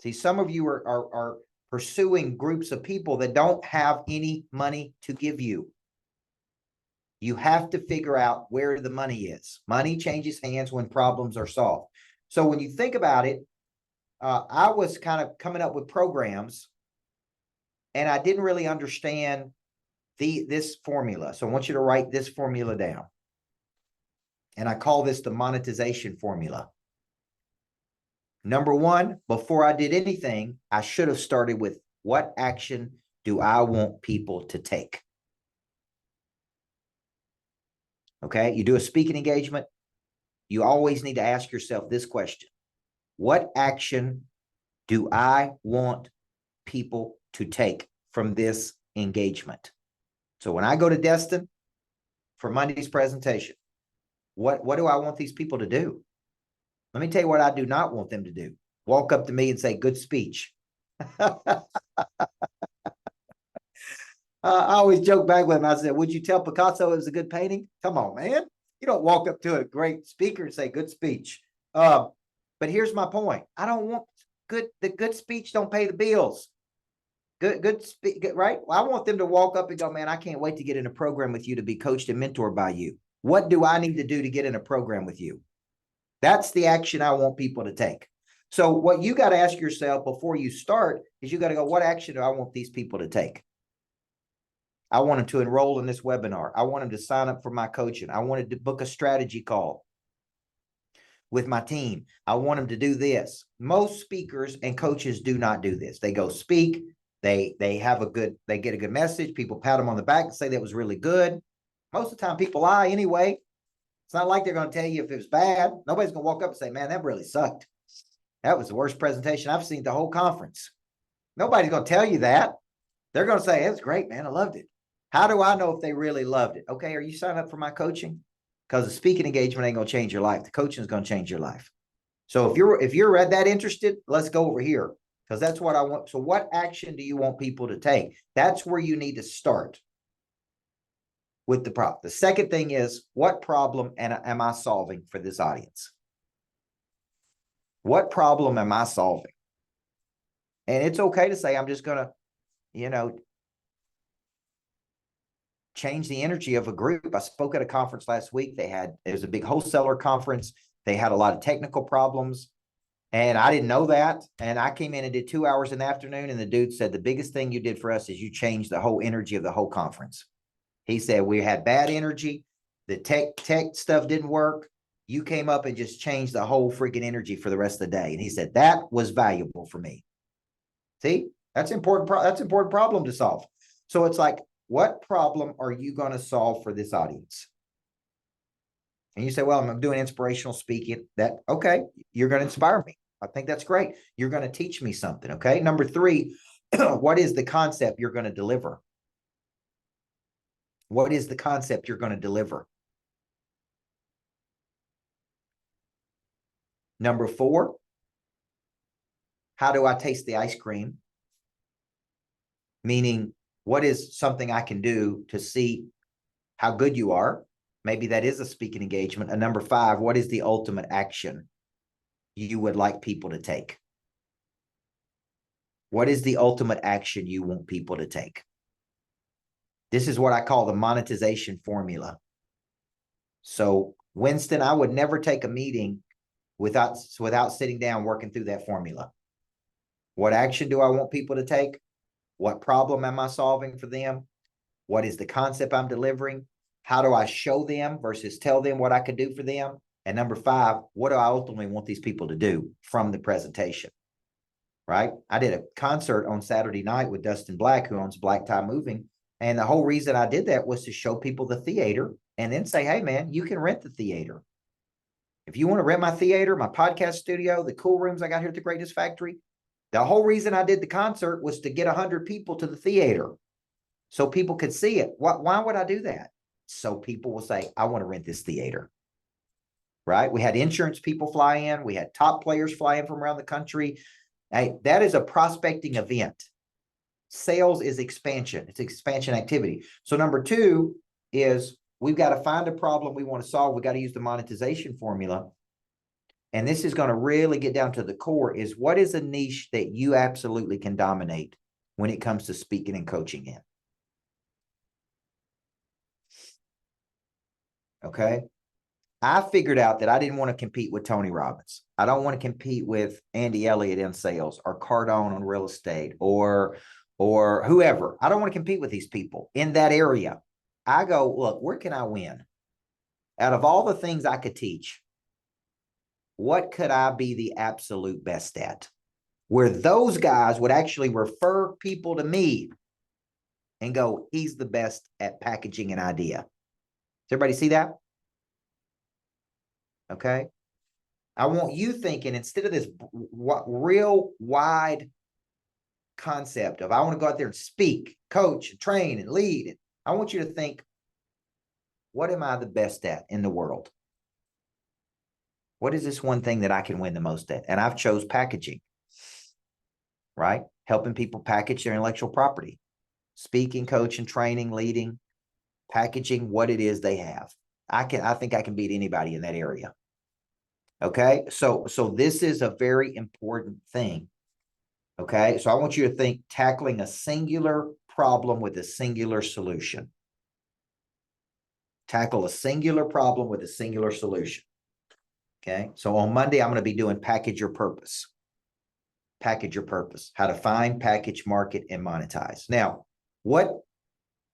See, some of you are pursuing groups of people that don't have any money to give you. You have to figure out where the money is. Money changes hands when problems are solved. So when you think about it, I was kind of coming up with programs and I didn't really understand this formula. So I want you to write this formula down. And I call this the monetization formula. Number one, before I did anything, I should have started with what action do I want people to take? Okay, you do a speaking engagement, you always need to ask yourself this question. What action do I want people to take from this engagement? So when I go to Destin for Monday's presentation, what do I want these people to do? Let me tell you what I do not want them to do. Walk up to me and say, good speech. I always joke back with him. I said, would you tell Picasso it was a good painting? Come on, man. You don't walk up to a great speaker and say, good speech. But here's my point. I don't want the good speech don't pay the bills. Good speak, right? Well, I want them to walk up and go, man, I can't wait to get in a program with you to be coached and mentored by you. What do I need to do to get in a program with you? That's the action I want people to take. So what you got to ask yourself before you start is you got to go, what action do I want these people to take? I want them to enroll in this webinar. I want them to sign up for my coaching. I wanted to book a strategy call with my team. I want them to do this. Most speakers and coaches do not do this. They go speak. They get a good message. People pat them on the back and say that was really good. Most of the time people lie anyway. It's not like they're going to tell you if it was bad. Nobody's going to walk up and say, man, that really sucked. That was the worst presentation I've seen the whole conference. Nobody's going to tell you that. They're going to say, it's great, man. I loved it. How do I know if they really loved it? Okay, are you signed up for my coaching? Because the speaking engagement ain't going to change your life. The coaching is going to change your life. So if you're that interested, let's go over here because that's what I want. So what action do you want people to take? That's where you need to start with the problem. The second thing is, what problem am I solving for this audience? What problem am I solving? And it's okay to say, I'm just going to, change the energy of a group. I spoke at a conference last week. It was a big wholesaler conference. They had a lot of technical problems and I didn't know that. And I came in and did 2 hours in the afternoon. And the dude said, the biggest thing you did for us is you changed the whole energy of the whole conference. He said, we had bad energy. The tech stuff didn't work. You came up and just changed the whole freaking energy for the rest of the day. And he said, that was valuable for me. See, that's important. That's an important problem to solve. So it's like, what problem are you going to solve for this audience? And you say, well, I'm doing inspirational speaking. Okay, you're going to inspire me. I think that's great. You're going to teach me something. Okay. Number 3, what is the concept you're going to deliver? What is the concept you're going to deliver? Number 4, how do I taste the ice cream? Meaning, what is something I can do to see how good you are? Maybe that is a speaking engagement. And number 5, what is the ultimate action you would like people to take? What is the ultimate action you want people to take? This is what I call the monetization formula. So, Winston, I would never take a meeting without sitting down working through that formula. What action do I want people to take? What problem am I solving for them? What is the concept I'm delivering? How do I show them versus tell them what I could do for them? And number 5, what do I ultimately want these people to do from the presentation? Right? I did a concert on Saturday night with Dustin Black, who owns Black Tie Moving. And the whole reason I did that was to show people the theater and then say, hey, man, you can rent the theater. If you want to rent my theater, my podcast studio, the cool rooms I got here at the Greatness Factory, the whole reason I did the concert was to get 100 people to the theater so people could see it. Why would I do that? So people will say, I want to rent this theater. Right? We had insurance people fly in. We had top players fly in from around the country. Hey, that is a prospecting event. Sales is expansion. It's expansion activity. So number 2 is we've got to find a problem we want to solve. We got to use the monetization formula. And this is going to really get down to the core is what is a niche that you absolutely can dominate when it comes to speaking and coaching in? Okay. I figured out that I didn't want to compete with Tony Robbins. I don't want to compete with Andy Elliott in sales or Cardone on real estate or whoever. I don't want to compete with these people in that area. I go, look, where can I win? Out of all the things I could teach, what could I be the absolute best at? Where those guys would actually refer people to me and go, he's the best at packaging an idea. Does everybody see that? Okay. I want you thinking, instead of this real wide concept of, I want to go out there and speak, coach, and train and lead. I want you to think, what am I the best at in the world? What is this one thing that I can win the most at? And I've chose packaging, right? Helping people package their intellectual property, speaking, coaching, training, leading, packaging what it is they have. I think I can beat anybody in that area. Okay. So this is a very important thing. Okay. So I want you to think tackling a singular problem with a singular solution. Tackle a singular problem with a singular solution. Okay. So on Monday, I'm going to be doing package your purpose. Package your purpose, how to find, package, market, and monetize. Now, what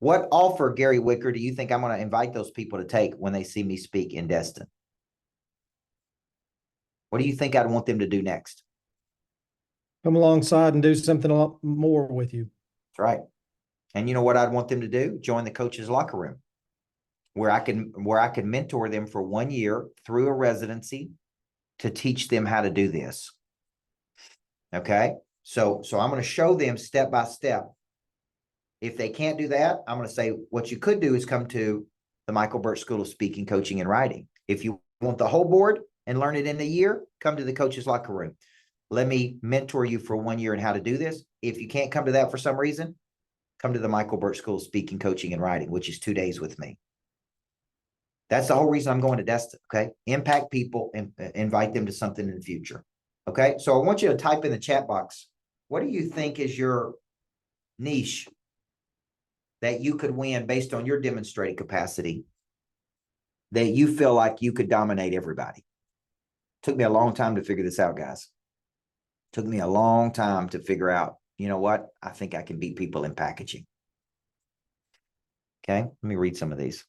offer, Gary Wicker, do you think I'm going to invite those people to take when they see me speak in Destin? What do you think I'd want them to do next? Come alongside and do something a lot more with you. That's right. And you know what I'd want them to do? Join the coach's locker room, where I can mentor them for 1 year through a residency to teach them how to do this. Okay. So I'm going to show them step by step. If they can't do that, I'm going to say, what you could do is come to the Michael Burt School of Speaking, Coaching, and Writing. If you want the whole board and learn it in a year, come to the coach's locker room. Let me mentor you for 1 year in how to do this. If you can't come to that for some reason, come to the Michael Burt School of Speaking, Coaching, and Writing, which is 2 days with me. That's the whole reason I'm going to Destin. Okay. Impact people and invite them to something in the future. Okay. So I want you to type in the chat box. What do you think is your niche that you could win based on your demonstrated capacity, that you feel like you could dominate everybody? Took me a long time to figure this out, guys. Took me a long time to figure out, you know what? I think I can beat people in packaging. Okay. Let me read some of these.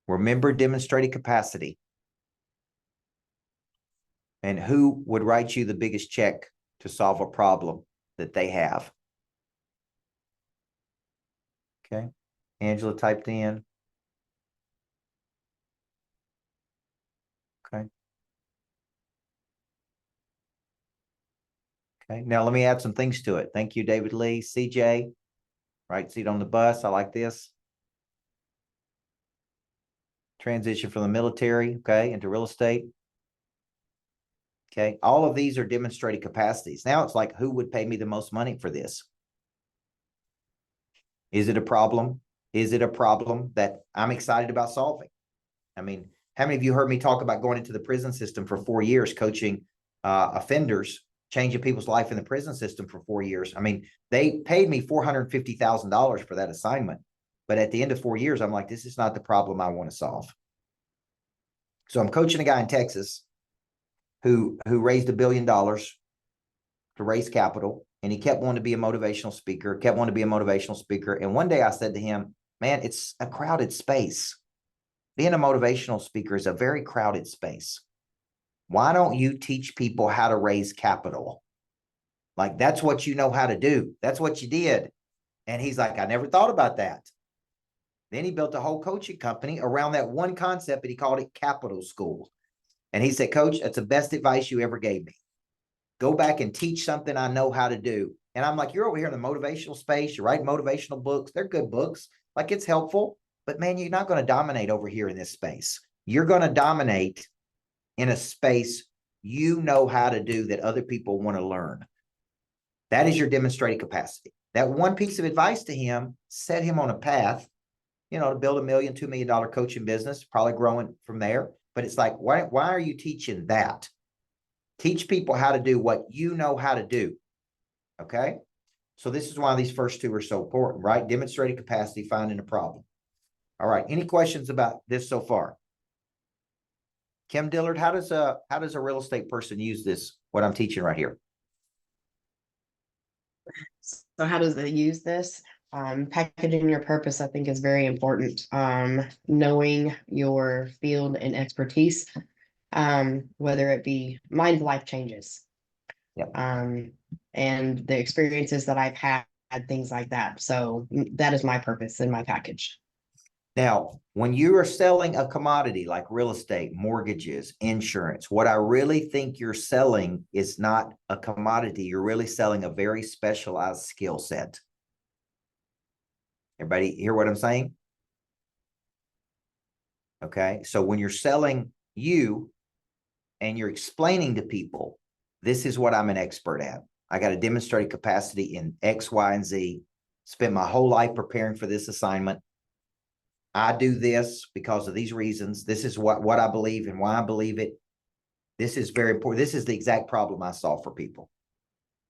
Remember demonstrated capacity. And who would write you the biggest check to solve a problem that they have? Okay. Angela typed in. Okay. Okay. Now let me add some things to it. Thank you, David Lee. CJ, right seat on the bus. I like this. Transition from the military, okay, into real estate. Okay. All of these are demonstrated capacities. Now it's like, who would pay me the most money for this? Is it a problem? Is it a problem that I'm excited about solving? I mean, how many of you heard me talk about going into the prison system for 4 years, coaching offenders, changing people's life in the prison system for 4 years? I mean, they paid me $450,000 for that assignment. But at the end of 4 years, I'm like, this is not the problem I want to solve. So I'm coaching a guy in Texas who raised $1 billion to raise capital. And he kept wanting to be a motivational speaker, And one day I said to him, man, it's a crowded space. Being a motivational speaker is a very crowded space. Why don't you teach people how to raise capital? Like, that's what you know how to do. That's what you did. And he's like, I never thought about that. Then he built a whole coaching company around that one concept, and he called it Capital School. And he said, Coach, that's the best advice you ever gave me. Go back and teach something I know how to do. And I'm like, you're over here in the motivational space. You write motivational books. They're good books. Like, it's helpful. But man, you're not going to dominate over here in this space. You're going to dominate in a space you know how to do that other people want to learn. That is your demonstrated capacity. That one piece of advice to him set him on a path, to build $1 million, $2 million coaching business, probably growing from there. But it's like, why are you teaching that? Teach people how to do what you know how to do. Okay. So this is why these first two are so important, right? Demonstrated capacity, finding a problem. All right. Any questions about this so far? Kim Dillard, how does a real estate person use this, what I'm teaching right here? So how does it use this? Packaging your purpose, I think, is very important. Knowing your field and expertise, whether it be mind life changes. Yep. And the experiences that I've had, things like that. So that is my purpose in my package. Now, when you are selling a commodity like real estate, mortgages, insurance, what I really think you're selling is not a commodity. You're really selling a very specialized skill set. Everybody hear what I'm saying? Okay. So when you're selling you and you're explaining to people, this is what I'm an expert at. I got a demonstrated capacity in X, Y, and Z. Spent my whole life preparing for this assignment. I do this because of these reasons. This is what I believe and why I believe it. This is very important. This is the exact problem I solve for people.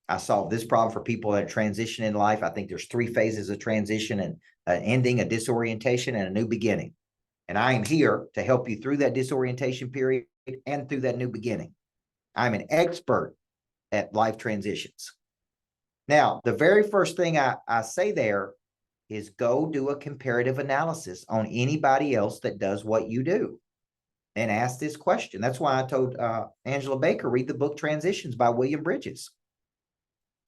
I solve this problem for people that transition in life. I think there's 3 phases of transition: and an ending, a disorientation, and a new beginning. And I am here to help you through that disorientation period and through that new beginning. I'm an expert at life transitions. Now, the very first thing I say there is go do a comparative analysis on anybody else that does what you do and ask this question. That's why I told Angela Baker, read the book Transitions by William Bridges.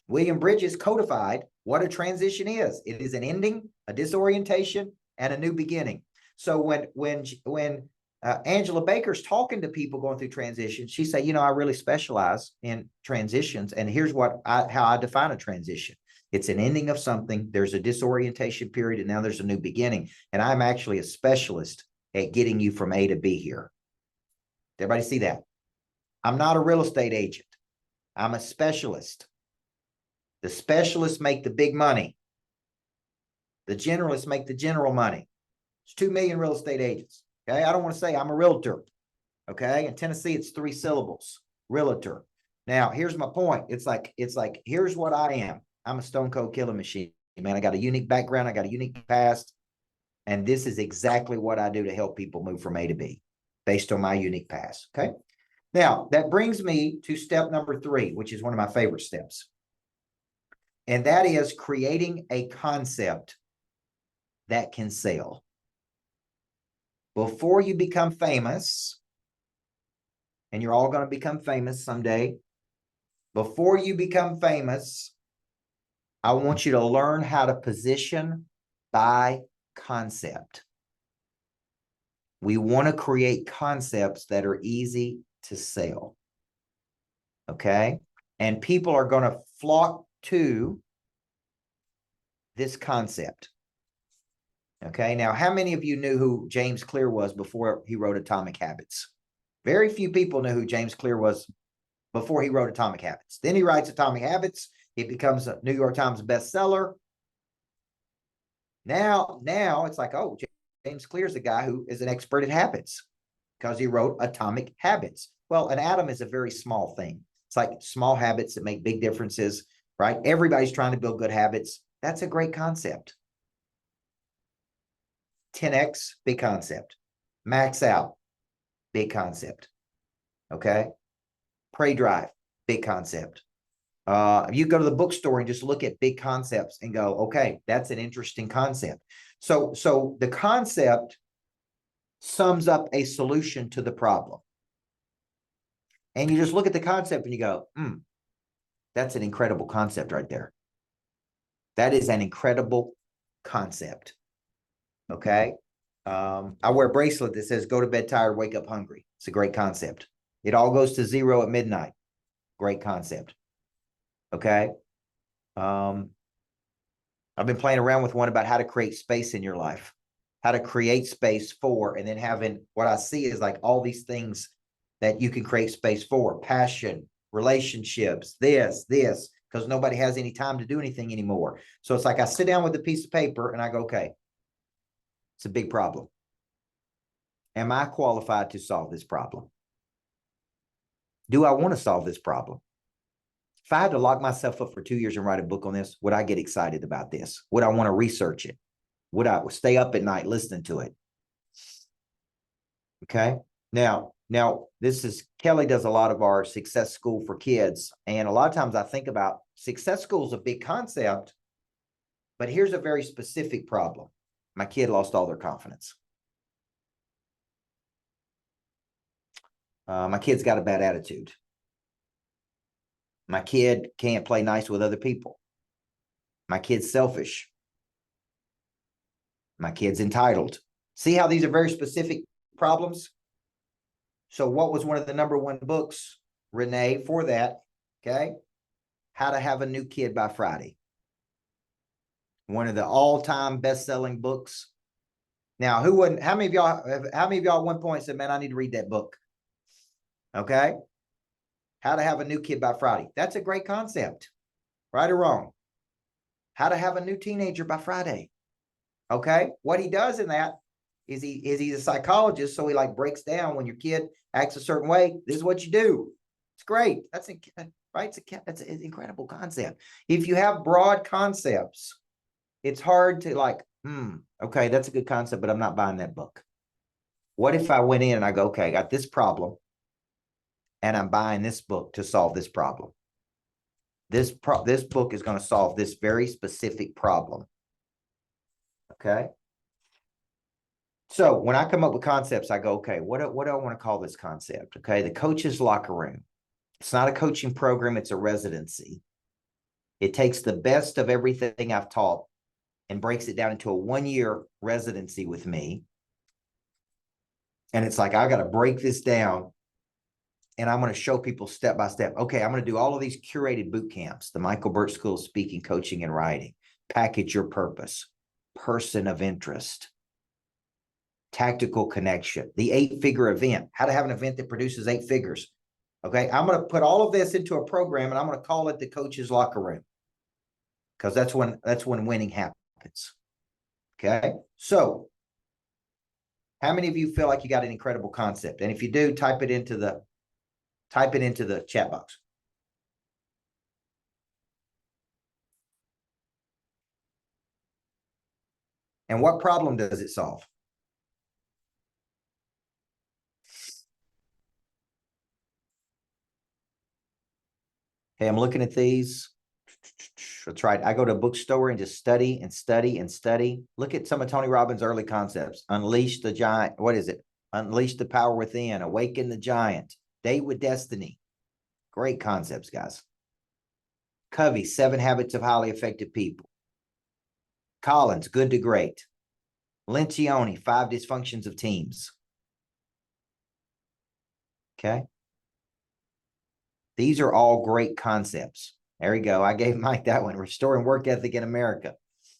William Bridges codified what a transition is. It is an ending, a disorientation, and a new beginning. So when Angela Baker's talking to people going through transitions, she said, I really specialize in transitions, and here's how I define a transition. It's an ending of something. There's a disorientation period, and now there's a new beginning. And I'm actually a specialist at getting you from A to B here. Everybody see that? I'm not a real estate agent. I'm a specialist. The specialists make the big money. The generalists make the general money. There's 2 million real estate agents. Okay. I don't want to say I'm a realtor. Okay. In Tennessee, it's 3 syllables, realtor. Now, here's my point. It's like, here's what I am. I'm a stone cold killing machine, man. I got a unique background. I got a unique past. And this is exactly what I do to help people move from A to B based on my unique past. Okay. Now, that brings me to step number 3, which is one of my favorite steps. And that is creating a concept that can sell. Before you become famous, and you're all going to become famous someday, before you become famous, I want you to learn how to position by concept. We want to create concepts that are easy to sell. Okay? And people are going to flock to this concept. Okay, now how many of you knew who James Clear was before he wrote Atomic Habits? Very few people knew who James Clear was before he wrote Atomic Habits. Then he writes Atomic Habits. It becomes a New York Times bestseller. Now it's like, oh, James Clear is the guy who is an expert at habits because he wrote Atomic Habits. Well, an atom is a very small thing. It's like small habits that make big differences, right? Everybody's trying to build good habits. That's a great concept. 10X, big concept. Max out, big concept. Okay. Prey drive, big concept. You go to the bookstore and just look at big concepts and go, okay, that's an interesting concept. So the concept sums up a solution to the problem. And you just look at the concept and you go, that's an incredible concept right there. That is an incredible concept. Okay. I wear a bracelet that says, go to bed tired, wake up hungry. It's a great concept. It all goes to 0 at midnight. Great concept. Okay. I've been playing around with one about how to create space in your life, how to create space for, and then having what I see is like all these things that you can create space for: passion, relationships, this, because nobody has any time to do anything anymore. So it's like I sit down with a piece of paper and I go, okay, it's a big problem. Am I qualified to solve this problem? Do I want to solve this problem? If I had to lock myself up for 2 years and write a book on this, would I get excited about this? Would I want to research it? Would I stay up at night listening to it? Okay. Now this is Kelly does a lot of our success school for kids. And a lot of times I think about success school is a big concept, but here's a very specific problem. My kid lost all their confidence. My kid's got a bad attitude. My kid can't play nice with other people. My kid's selfish. My kid's entitled. See how these are very specific problems? So what was one of the number one books, Renee, for that? Okay. How to Have a New Kid by Friday. One of the all-time best-selling books. Now, how many of y'all at one point said, man, I need to read that book? Okay. How to Have a New Kid by Friday. That's a great concept. Right or wrong? How to Have a New Teenager by Friday. Okay. What he does in that is he's a psychologist. So he like breaks down when your kid acts a certain way. This is what you do. It's great. That's right. That's an incredible concept. If you have broad concepts, it's hard to like, okay, that's a good concept, but I'm not buying that book. What if I went in and I go, okay, I got this problem and I'm buying this book to solve this problem. This book is going to solve this very specific problem. Okay. So when I come up with concepts, I go, okay, what do I want to call this concept? Okay. The coach's locker room. It's not a coaching program. It's a residency. It takes the best of everything I've taught and breaks it down into a 1-year residency with me. And it's like, I got to break this down and I'm going to show people step by step. Okay, I'm going to do all of these curated boot camps, the Michael Burt School of Speaking, Coaching, and Writing, Package Your Purpose, Person of Interest, Tactical Connection, the 8-figure event, how to have an event that produces 8 figures. Okay, I'm going to put all of this into a program and I'm going to call it the Coach's Locker Room because that's when winning happens. Okay, so how many of you feel like you got an incredible concept? And if you do, type it into the chat box. And what problem does it solve? Hey, I'm looking at these. That's right. I go to a bookstore and just study and study and study. Look at some of Tony Robbins' early concepts. Unleash the giant. What is it? Unleash the power within. Awaken the giant. Date with destiny. Great concepts, guys. Covey, 7 Habits of Highly Effective People. Collins, Good to Great. Lencioni, 5 Dysfunctions of Teams. Okay. These are all great concepts. There we go. I gave Mike that one. Restoring work ethic in America.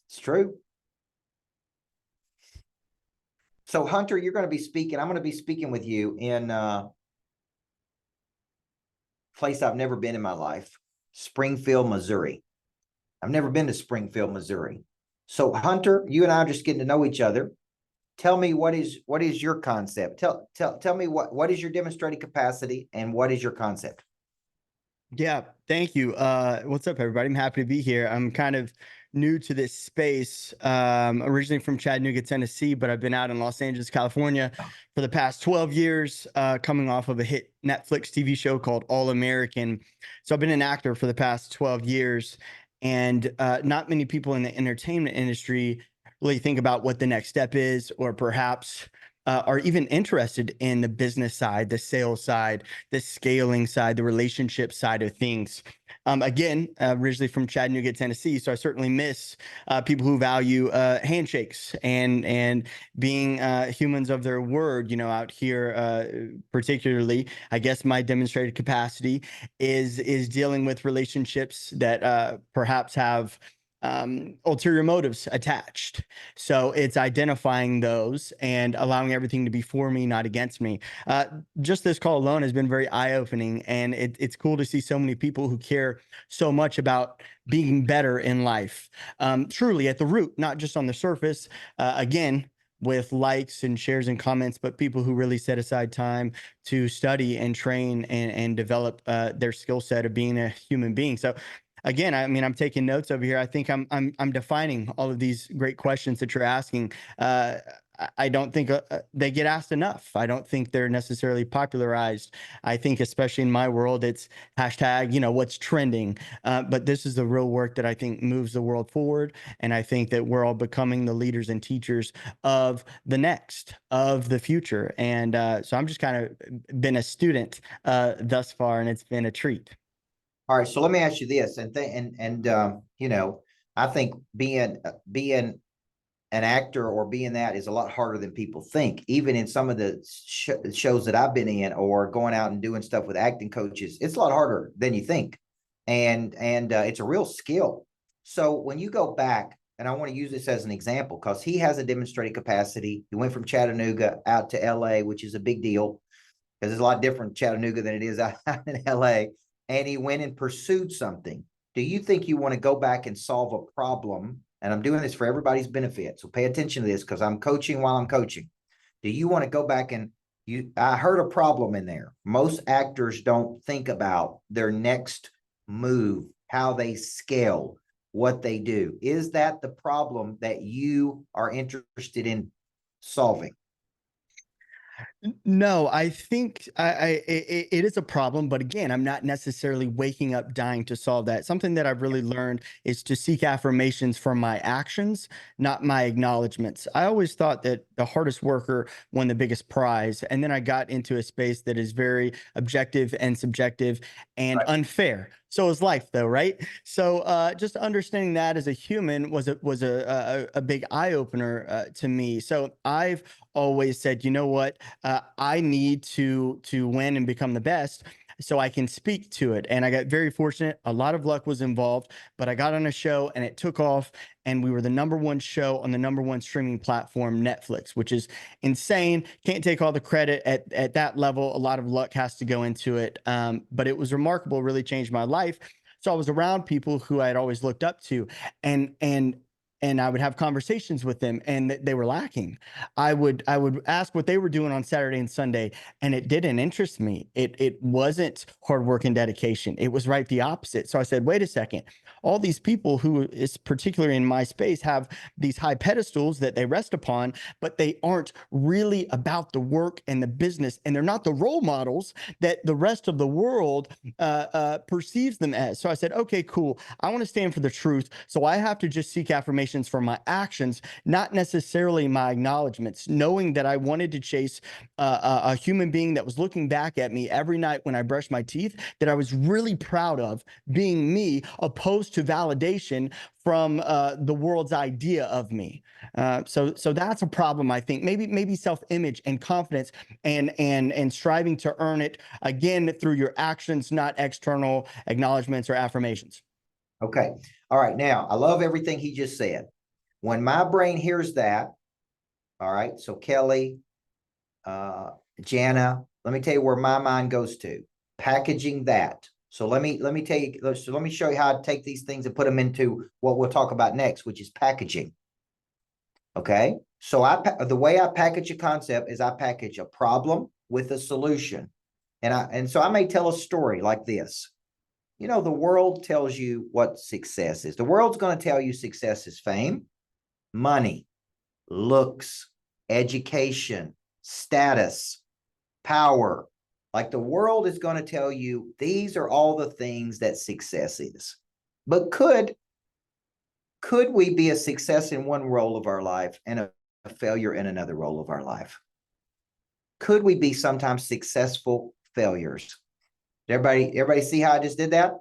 It's true. So Hunter, you're going to be speaking. I'm going to be speaking with you in a place I've never been in my life, Springfield, Missouri. I've never been to Springfield, Missouri. So Hunter, you and I are just getting to know each other. Tell me what is your concept? Tell me what is your demonstrated capacity and what is your concept? Yeah, thank you. What's up, everybody? I'm happy to be here. I'm kind of new to this space, originally from Chattanooga, Tennessee, but I've been out in Los Angeles, California for the past 12 years, coming off of a hit Netflix TV show called All American. So I've been an actor for the past 12 years, and not many people in the entertainment industry really think about what the next step is, or perhaps are even interested in the business side, the sales side, the scaling side, the relationship side of things. Again, originally from Chattanooga, Tennessee, so I certainly miss people who value handshakes and being humans of their word. You know, out here, particularly, I guess my demonstrated capacity is dealing with relationships that perhaps have ulterior motives attached. So it's identifying those and allowing everything to be for me, not against me. Just this call alone has been very eye-opening, and it's cool to see so many people who care so much about being better in life. Truly at the root, not just on the surface. Again, with likes and shares and comments, but people who really set aside time to study and train and develop their skill set of being a human being. So again, I mean, I'm taking notes over here. I think I'm defining all of these great questions that you're asking. I don't think they get asked enough. I don't think they're necessarily popularized. I think, especially in my world, it's hashtag, you know, what's trending. But this is the real work that I think moves the world forward. And I think that we're all becoming the leaders and teachers of the next, of the future. And so I'm just kind of been a student thus far, and it's been a treat. All right, so let me ask you this, you know, I think being an actor or being that is a lot harder than people think. Even in some of the shows that I've been in, or going out and doing stuff with acting coaches, it's a lot harder than you think, and it's a real skill. So when you go back, and I want to use this as an example because he has a demonstrated capacity. He went from Chattanooga out to LA, which is a big deal because it's a lot different in Chattanooga than it is out in LA. And he went and pursued something. Do you think you want to go back and solve a problem? And I'm doing this for everybody's benefit. So pay attention to this because I'm coaching while I'm coaching. Do you want to go back and I heard a problem in there. Most actors don't think about their next move, how they scale, what they do. Is that the problem that you are interested in solving? No, I think it is a problem, but again, I'm not necessarily waking up dying to solve that. Something that I've really learned is to seek affirmations from my actions, not my acknowledgments. I always thought that the hardest worker won the biggest prize, and then I got into a space that is very objective and subjective and unfair. So is life, though, right? So just understanding that as a human was a big eye opener to me. So I've always said, you know what, I need to win and become the best so I can speak to it. And I got very fortunate. A lot of luck was involved, but I got on a show and it took off, and we were the #1 show on the #1 streaming platform, Netflix, which is insane. Can't take all the credit at that level. A lot of luck has to go into it. But it was remarkable, really changed my life. So I was around people who I had always looked up to, and I would have conversations with them, and they were lacking. I would ask what they were doing on Saturday and Sunday, and it didn't interest me. It wasn't hard work and dedication. It was right the opposite. So I said, wait a second. All these people who is particularly in my space have these high pedestals that they rest upon, but they aren't really about the work and the business, and they're not the role models that the rest of the world perceives them as. So I said, okay, cool. I want to stand for the truth. So I have to just seek affirmation for my actions, not necessarily my acknowledgments, knowing that I wanted to chase a human being that was looking back at me every night when I brushed my teeth, that I was really proud of being me, opposed to validation from the world's idea of me. So that's a problem, I think. Maybe self-image and confidence and striving to earn it, again, through your actions, not external acknowledgments or affirmations. Okay. All right. Now, I love everything he just said. When my brain hears that, all right, so Kelly, Jana, let me tell you where my mind goes to. Packaging that. So let me tell you, so let me show you how to take these things and put them into what we'll talk about next, which is packaging. Okay. So the way I package a concept is I package a problem with a solution. And so I may tell a story like this. You know, the world tells you what success is. The world's going to tell you success is fame, money, looks, education, status, power. Like the world is going to tell you these are all the things that success is. But could we be a success in one role of our life and a failure in another role of our life? Could we be sometimes successful failures? Everybody see how I just did that?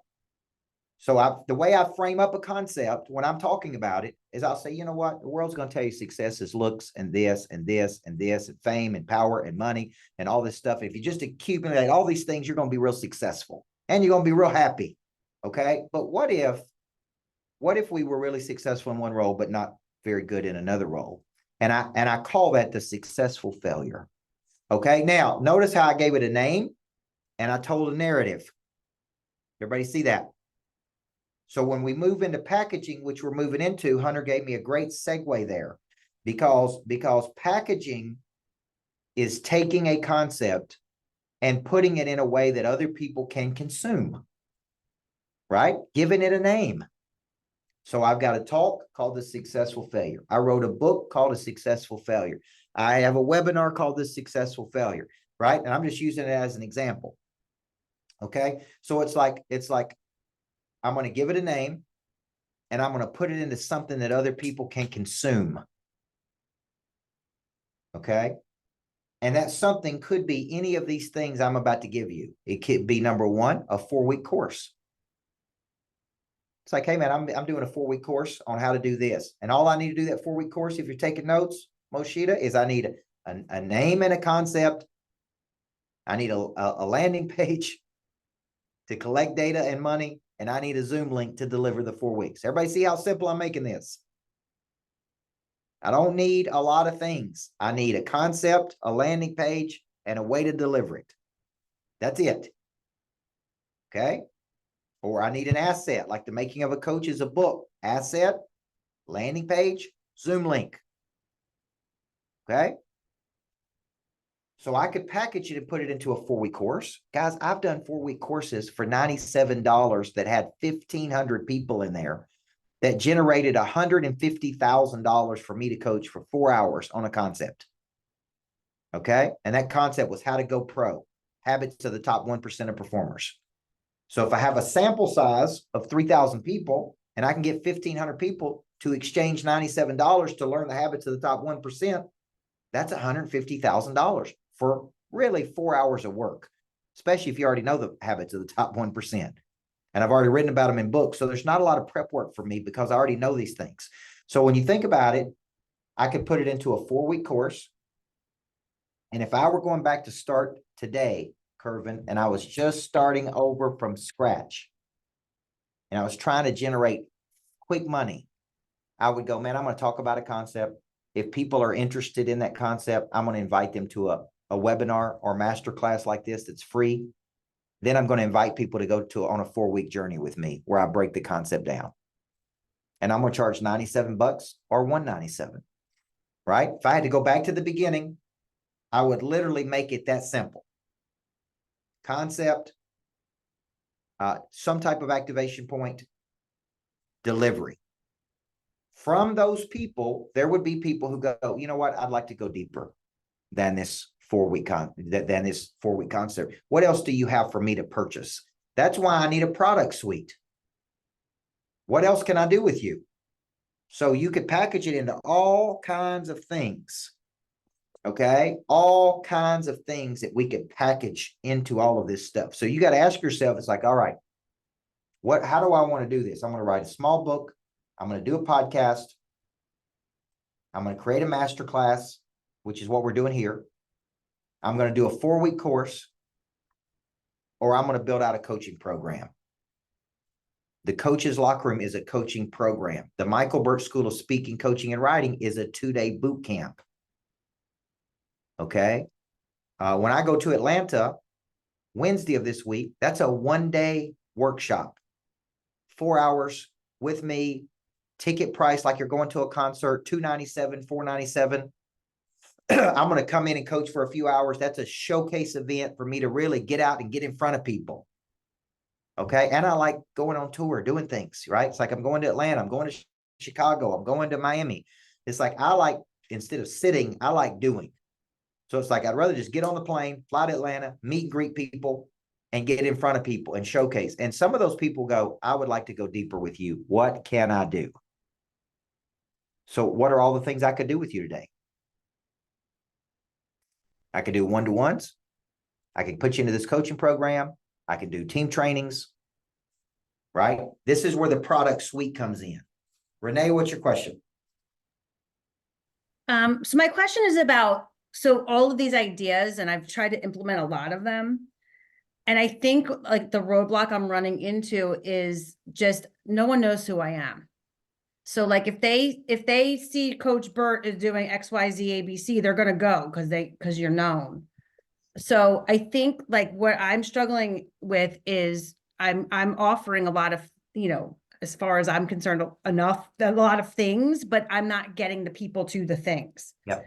So the way I frame up a concept when I'm talking about it is I'll say, you know what? The world's going to tell you success is looks and this and this and this and fame and power and money and all this stuff. If you just accumulate all these things, you're going to be real successful and you're going to be real happy. Okay. But what if we were really successful in one role, but not very good in another role? And I call that the successful failure. Okay. Now notice how I gave it a name and I told a narrative. Everybody see that? So when we move into packaging, which we're moving into, Hunter gave me a great segue there because packaging is taking a concept and putting it in a way that other people can consume, right? Giving it a name. So I've got a talk called The Successful Failure. I wrote a book called A Successful Failure. I have a webinar called The Successful Failure, right? And I'm just using it as an example. Okay. So it's like, I'm going to give it a name and I'm going to put it into something that other people can consume. Okay. And that something could be any of these things I'm about to give you. It could be number one, a 4-week course. It's like, hey man, I'm doing a 4-week course on how to do this. And all I need to do that 4-week course, if you're taking notes, Moshita, is I need a name and a concept. I need a landing page to collect data and money, and I need a Zoom link to deliver the 4 weeks. Everybody see how simple I'm making this? I don't need a lot of things. I need a concept, a landing page, and a way to deliver it. That's it. Okay. Or I need an asset, like the making of a coach is a book. Asset, landing page, Zoom link. Okay. So I could package it and put it into a 4-week course. Guys, I've done 4-week courses for $97 that had 1,500 people in there that generated $150,000 for me to coach for 4 hours on a concept. Okay. And that concept was how to go pro, habits to the top 1% of performers. So if I have a sample size of 3,000 people and I can get 1,500 people to exchange $97 to learn the habits of the top 1%, that's $150,000 for really 4 hours of work, especially if you already know the habits of the top 1%. And I've already written about them in books. So there's not a lot of prep work for me because I already know these things. So when you think about it, I could put it into a 4-week course. And if I were going back to start today, Curvin, and I was just starting over from scratch, and I was trying to generate quick money, I would go, man, I'm going to talk about a concept. If people are interested in that concept, I'm going to invite them to a webinar or masterclass like this that's free. Then I'm going to invite people to go on a 4-week journey with me where I break the concept down. And I'm going to charge $97 or $197, right? If I had to go back to the beginning, I would literally make it that simple. Concept, some type of activation point, delivery. From those people, there would be people who go, you know what, I'd like to go deeper than this 4-week concept. What else do you have for me to purchase? That's why I need a product suite. What else can I do with you? So you could package it into all kinds of things. Okay, all kinds of things that we could package into all of this stuff. So you got to ask yourself, it's like, all right, how do I want to do this? I'm going to write a small book. I'm going to do a podcast. I'm going to create a masterclass, which is what we're doing here. I'm going to do a 4-week course, or I'm going to build out a coaching program. The Coach's Locker Room is a coaching program. The Michael Burt School of Speaking, Coaching, and Writing is a 2-day boot camp. Okay. When I go to Atlanta, Wednesday of this week, that's a 1-day workshop, 4 hours with me, ticket price like you're going to a concert, $297, $497. I'm going to come in and coach for a few hours. That's a showcase event for me to really get out and get in front of people. Okay. And I like going on tour, doing things, right? It's like I'm going to Atlanta, I'm going to Chicago, I'm going to Miami. It's like instead of sitting, I like doing. So it's like, I'd rather just get on the plane, fly to Atlanta, meet and greet people, and get in front of people and showcase. And some of those people go, I would like to go deeper with you. What can I do? So what are all the things I could do with you today? I could do one-to-ones. I could put you into this coaching program. I could do team trainings, right? This is where the product suite comes in. Renee, what's your question? So my question is about, so all of these ideas, and I've tried to implement a lot of them. And I think like the roadblock I'm running into is just no one knows who I am. So like if they see Coach Burt is doing XYZ ABC, they're gonna go because you're known. So I think like what I'm struggling with is I'm offering a lot of, as far as I'm concerned, a lot of things, but I'm not getting the people to the things. Yep.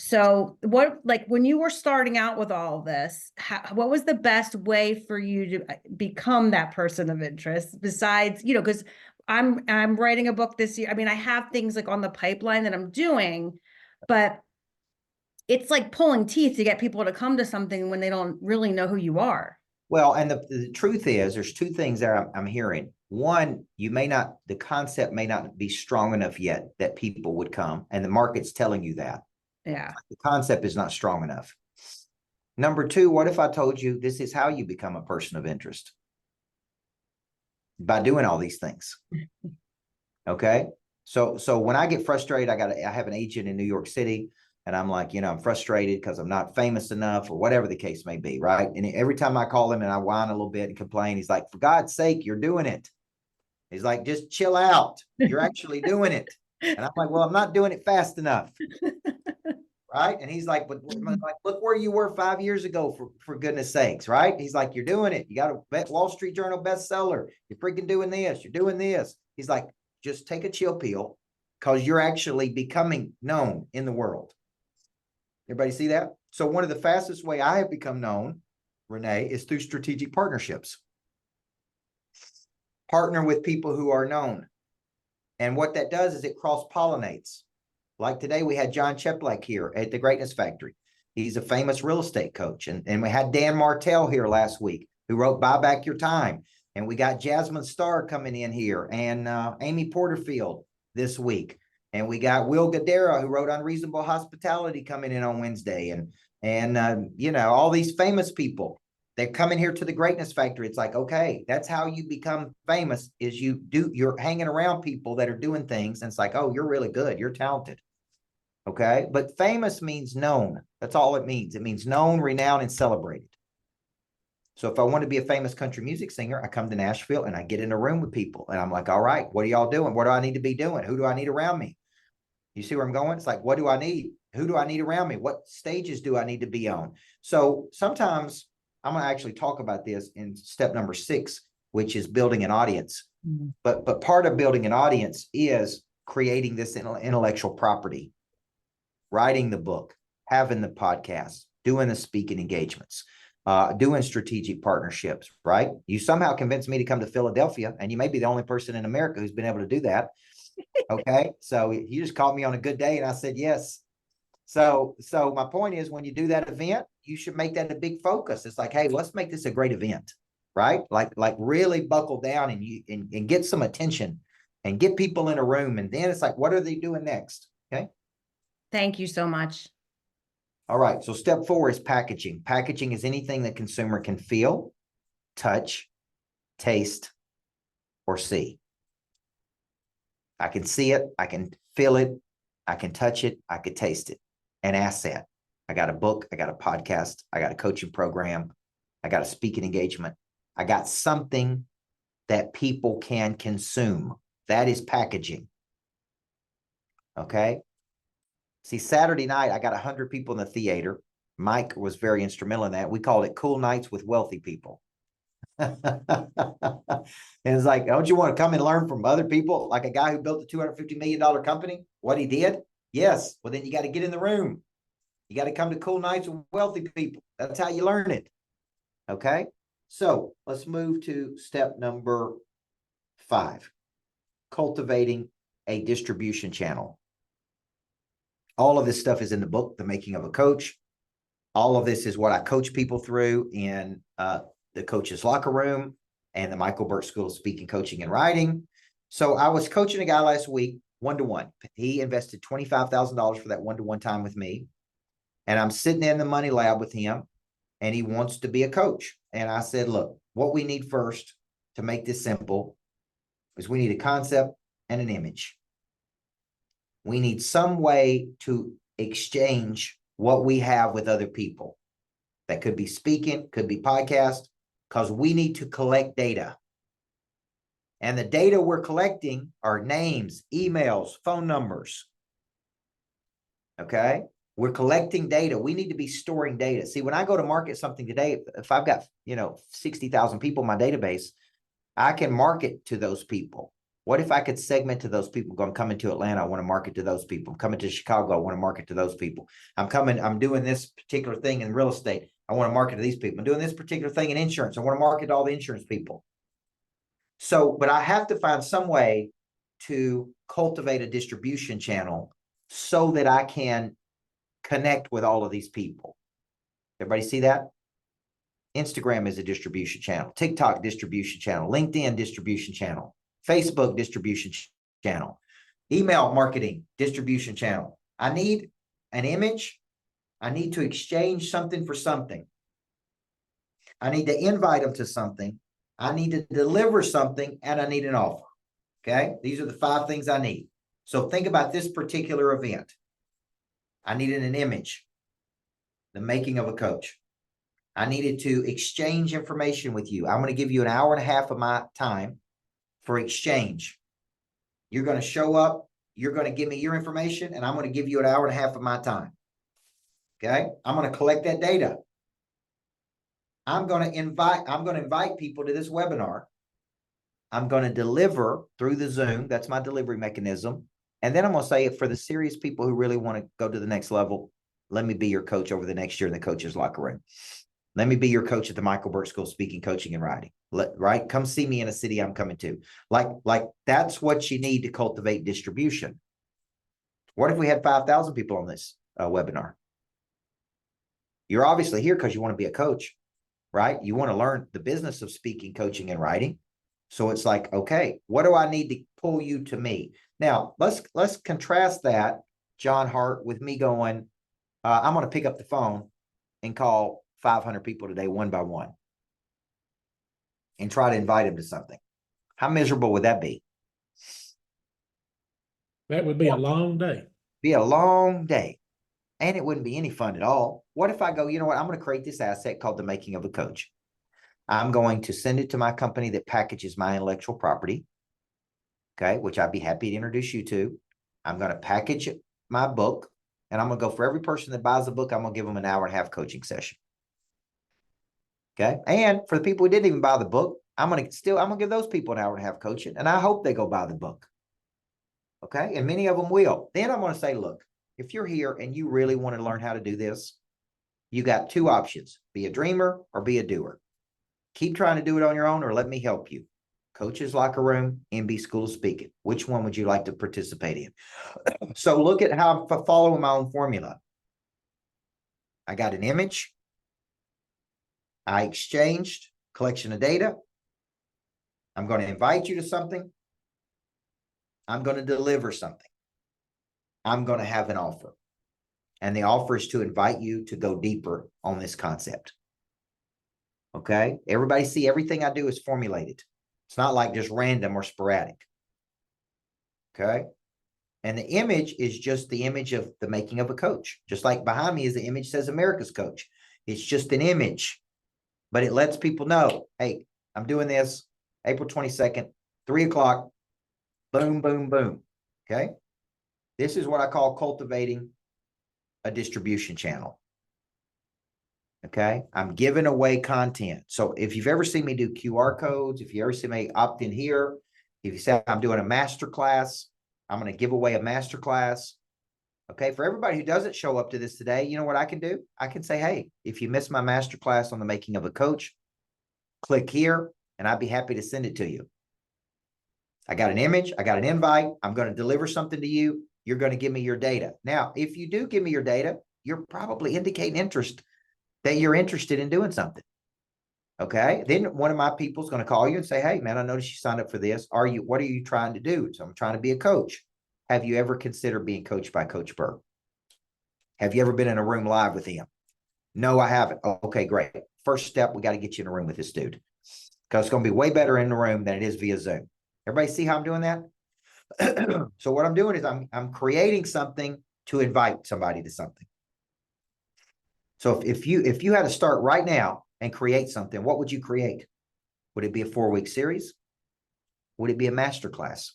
So when you were starting out with all of this, what was the best way for you to become that person of interest besides, because I'm writing a book this year. I mean, I have things like on the pipeline that I'm doing, but it's like pulling teeth to get people to come to something when they don't really know who you are. Well, and the truth is there's 2 things there I'm hearing. One, the concept may not be strong enough yet that people would come, and the market's telling you that. Yeah. The concept is not strong enough. Number 2, what if I told you this is how you become a person of interest? by doing all these things. Okay. So when I get frustrated, I have an agent in New York City, and I'm like, I'm frustrated because I'm not famous enough or whatever the case may be. Right. And every time I call him and I whine a little bit and complain, he's like, for God's sake, you're doing it. He's like, just chill out. You're actually doing it. And I'm like, well, I'm not doing it fast enough. Right. And he's like, but like, look where you were 5 years ago, for goodness sakes. Right. He's like, you're doing it. You got a Wall Street Journal bestseller. You're freaking doing this. You're doing this. He's like, just take a chill pill, because you're actually becoming known in the world. Everybody see that? So one of the fastest way I have become known, Renee, is through strategic partnerships. Partner with people who are known. And what that does is it cross-pollinates. Like today, we had John Cheplak here at the Greatness Factory. He's a famous real estate coach. And we had Dan Martell here last week, who wrote Buy Back Your Time. And we got Jasmine Starr coming in here, and Amy Porterfield this week. And we got Will Gadara, who wrote Unreasonable Hospitality, coming in on Wednesday. And all these famous people, they're coming here to the Greatness Factory. It's like, okay, that's how you become famous, is you're hanging around people that are doing things. And it's like, oh, you're really good. You're talented. Okay. But famous means known. That's all it means. It means known, renowned, and celebrated. So if I want to be a famous country music singer, I come to Nashville and I get in a room with people and I'm like, all right, what are y'all doing? What do I need to be doing? Who do I need around me? You see where I'm going? It's like, what do I need? Who do I need around me? What stages do I need to be on? So sometimes I'm going to actually talk about this in step number 6, which is building an audience. Mm-hmm. But part of building an audience is creating this intellectual property, writing the book, having the podcast, doing the speaking engagements, doing strategic partnerships, right? You somehow convinced me to come to Philadelphia, and you may be the only person in America who's been able to do that. Okay. So you just called me on a good day and I said, yes. So my point is, when you do that event, you should make that a big focus. It's like, hey, let's make this a great event, right? Like really buckle down and get some attention and get people in a room. And then it's like, what are they doing next? Okay. Thank you so much. All right. So step 4 is packaging. Packaging is anything the consumer can feel, touch, taste, or see. I can see it. I can feel it. I can touch it. I could taste it. An asset. I got a book. I got a podcast. I got a coaching program. I got a speaking engagement. I got something that people can consume. That is packaging. Okay. See, Saturday night, I got 100 people in the theater. Mike was very instrumental in that. We called it Cool Nights with Wealthy People. And it's like, don't you want to come and learn from other people? Like a guy who built a $250 million company, what he did? Yes. Well, then you got to get in the room. You got to come to Cool Nights with Wealthy People. That's how you learn it. Okay. So let's move to step number 5, cultivating a distribution channel. All of this stuff is in the book, The Making of a Coach. All of this is what I coach people through in the Coach's Locker Room and the Michael Burt School of Speaking, Coaching, and Writing. So I was coaching a guy last week, 1-to-1. He invested $25,000 for that 1-to-1 time with me. And I'm sitting in the money lab with him, and he wants to be a coach. And I said, look, what we need first to make this simple is we need a concept and an image. We need some way to exchange what we have with other people. That could be speaking, could be podcast, because we need to collect data. And the data we're collecting are names, emails, phone numbers. Okay. We're collecting data. We need to be storing data. See, when I go to market something today, if I've got, 60,000 people in my database, I can market to those people. What if I could segment to those people? I'm coming to Atlanta. I want to market to those people. I'm coming to Chicago. I want to market to those people. I'm doing this particular thing in real estate. I want to market to these people. I'm doing this particular thing in insurance. I want to market to all the insurance people. So, but I have to find some way to cultivate a distribution channel so that I can connect with all of these people. Everybody see that? Instagram is a distribution channel. TikTok distribution channel. LinkedIn distribution channel. Facebook distribution channel. Email marketing distribution channel. I need an image. I need to exchange something for something. I need to invite them to something. I need to deliver something, and I need an offer. Okay, these are the 5 things I need. So think about this particular event. I needed an image, the making of a coach. I needed to exchange information with you. I'm going to give you an hour and a half of my time for exchange. You're going to show up. You're going to give me your information, and I'm going to give you an hour and a half of my time. Okay, I'm going to collect that data. I'm going to invite people to this webinar. I'm going to deliver through the Zoom. That's my delivery mechanism. And then I'm going to say, for the serious people who really want to go to the next level, let me be your coach over the next year in the coach's locker room. Let me be your coach at the Michael Burke School, speaking, coaching, and writing. Right? Come see me in a city I'm coming to. Like that's what you need to cultivate distribution. What if we had 5,000 people on this webinar? You're obviously here because you want to be a coach, right? You want to learn the business of speaking, coaching, and writing. So it's like, okay, what do I need to pull you to me? Now, let's contrast that, John Hart, with me going, I'm going to pick up the phone and call 500 people today, one by one, and try to invite them to something. How miserable would that be? That would be a long day. Be a long day, and it wouldn't be any fun at all. What if I go, you know what? I'm going to create this asset called the making of a coach. I'm going to send it to my company that packages my intellectual property, okay, which I'd be happy to introduce you to. I'm going to package my book, and I'm going to go for every person that buys the book, I'm going to give them an hour and a half coaching session. Okay. And for the people who didn't even buy the book, I'm going to give those people an hour and a half coaching, and I hope they go buy the book. Okay. And many of them will. Then I'm going to say, look, if you're here and you really want to learn how to do this, you got 2 options: be a dreamer or be a doer. Keep trying to do it on your own, or let me help you. Coach's Locker Room, MB School of Speaking. Which one would you like to participate in? So look at how I'm following my own formula. I got an image. I exchanged collection of data. I'm going to invite you to something. I'm going to deliver something. I'm going to have an offer. And the offer is to invite you to go deeper on this concept. Okay. Everybody see, everything I do is formulated. It's not like just random or sporadic. Okay. And the image is just the image of the making of a coach. Just like behind me is the image says America's Coach. It's just an image, but it lets people know, hey, I'm doing this April 22nd, 3:00, boom, boom, boom. Okay. This is what I call cultivating a distribution channel. Okay. I'm giving away content. So if you've ever seen me do QR codes, if you ever see me opt in here, if you say I'm doing a masterclass, I'm going to give away a masterclass. Okay. For everybody who doesn't show up to this today, you know what I can do? I can say, hey, if you missed my masterclass on the making of a coach, click here and I'd be happy to send it to you. I got an image. I got an invite. I'm going to deliver something to you. You're going to give me your data. Now, if you do give me your data, you're probably indicating interest, that you're interested in doing something. Okay. Then one of my people is going to call you and say, hey, man, I noticed you signed up for this. What are you trying to do? So I'm trying to be a coach. Have you ever considered being coached by Coach Burke? Have you ever been in a room live with him? No, I haven't. Okay, great. First step, we got to get you in a room with this dude, because it's going to be way better in the room than it is via Zoom. Everybody see how I'm doing that? So what I'm doing is I'm creating something to invite somebody to something. So if you had to start right now and create something, what would you create? Would it be a 4-week series? Would it be a masterclass?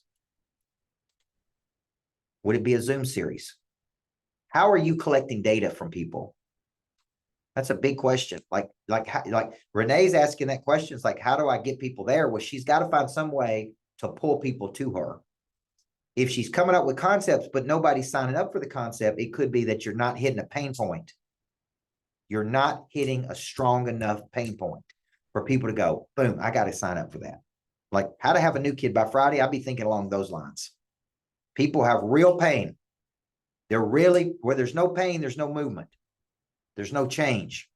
Would it be a Zoom series? How are you collecting data from people? That's a big question. Like Renee's asking that question. It's like, how do I get people there? Well, she's got to find some way to pull people to her. If she's coming up with concepts, but nobody's signing up for the concept, it could be that you're not hitting a pain point. You're not hitting a strong enough pain point for people to go, boom, I got to sign up for that. Like how to have a new kid by Friday. I'll be thinking along those lines. People have real pain. They're really, where there's no pain, there's no movement. There's no change.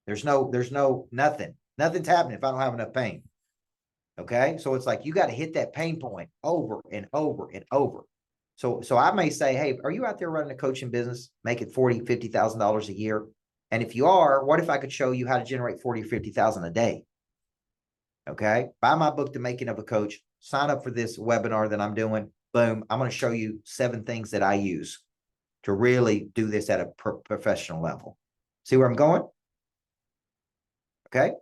There's no nothing. Nothing's happening if I don't have enough pain. Okay. So it's like, you got to hit that pain point over and over and over. So I may say, hey, are you out there running a coaching business, making $40,000, $50,000 a year? And if you are, what if I could show you how to generate $40,000 or $50,000 a day? Okay, buy my book, The Making of a Coach. Sign up for this webinar that I'm doing. Boom, I'm going to show you 7 things that I use to really do this at a professional level. See where I'm going? Okay,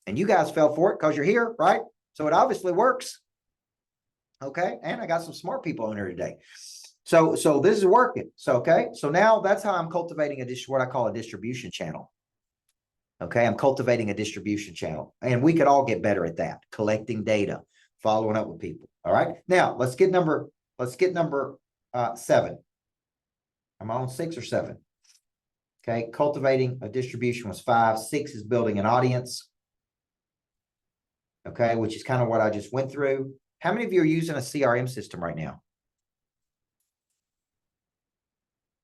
and you guys fell for it because you're here, right? So it obviously works. Okay, and I got some smart people on here today. So this is working. So okay, so now that's how I'm cultivating what I call a distribution channel. Okay, I'm cultivating a distribution channel, and we could all get better at that, collecting data, following up with people. All right, now let's get number 7. Am I on 6 or 7? Okay, cultivating a distribution was 5. 6 is building an audience. Okay, which is kind of what I just went through. How many of you are using a CRM system right now?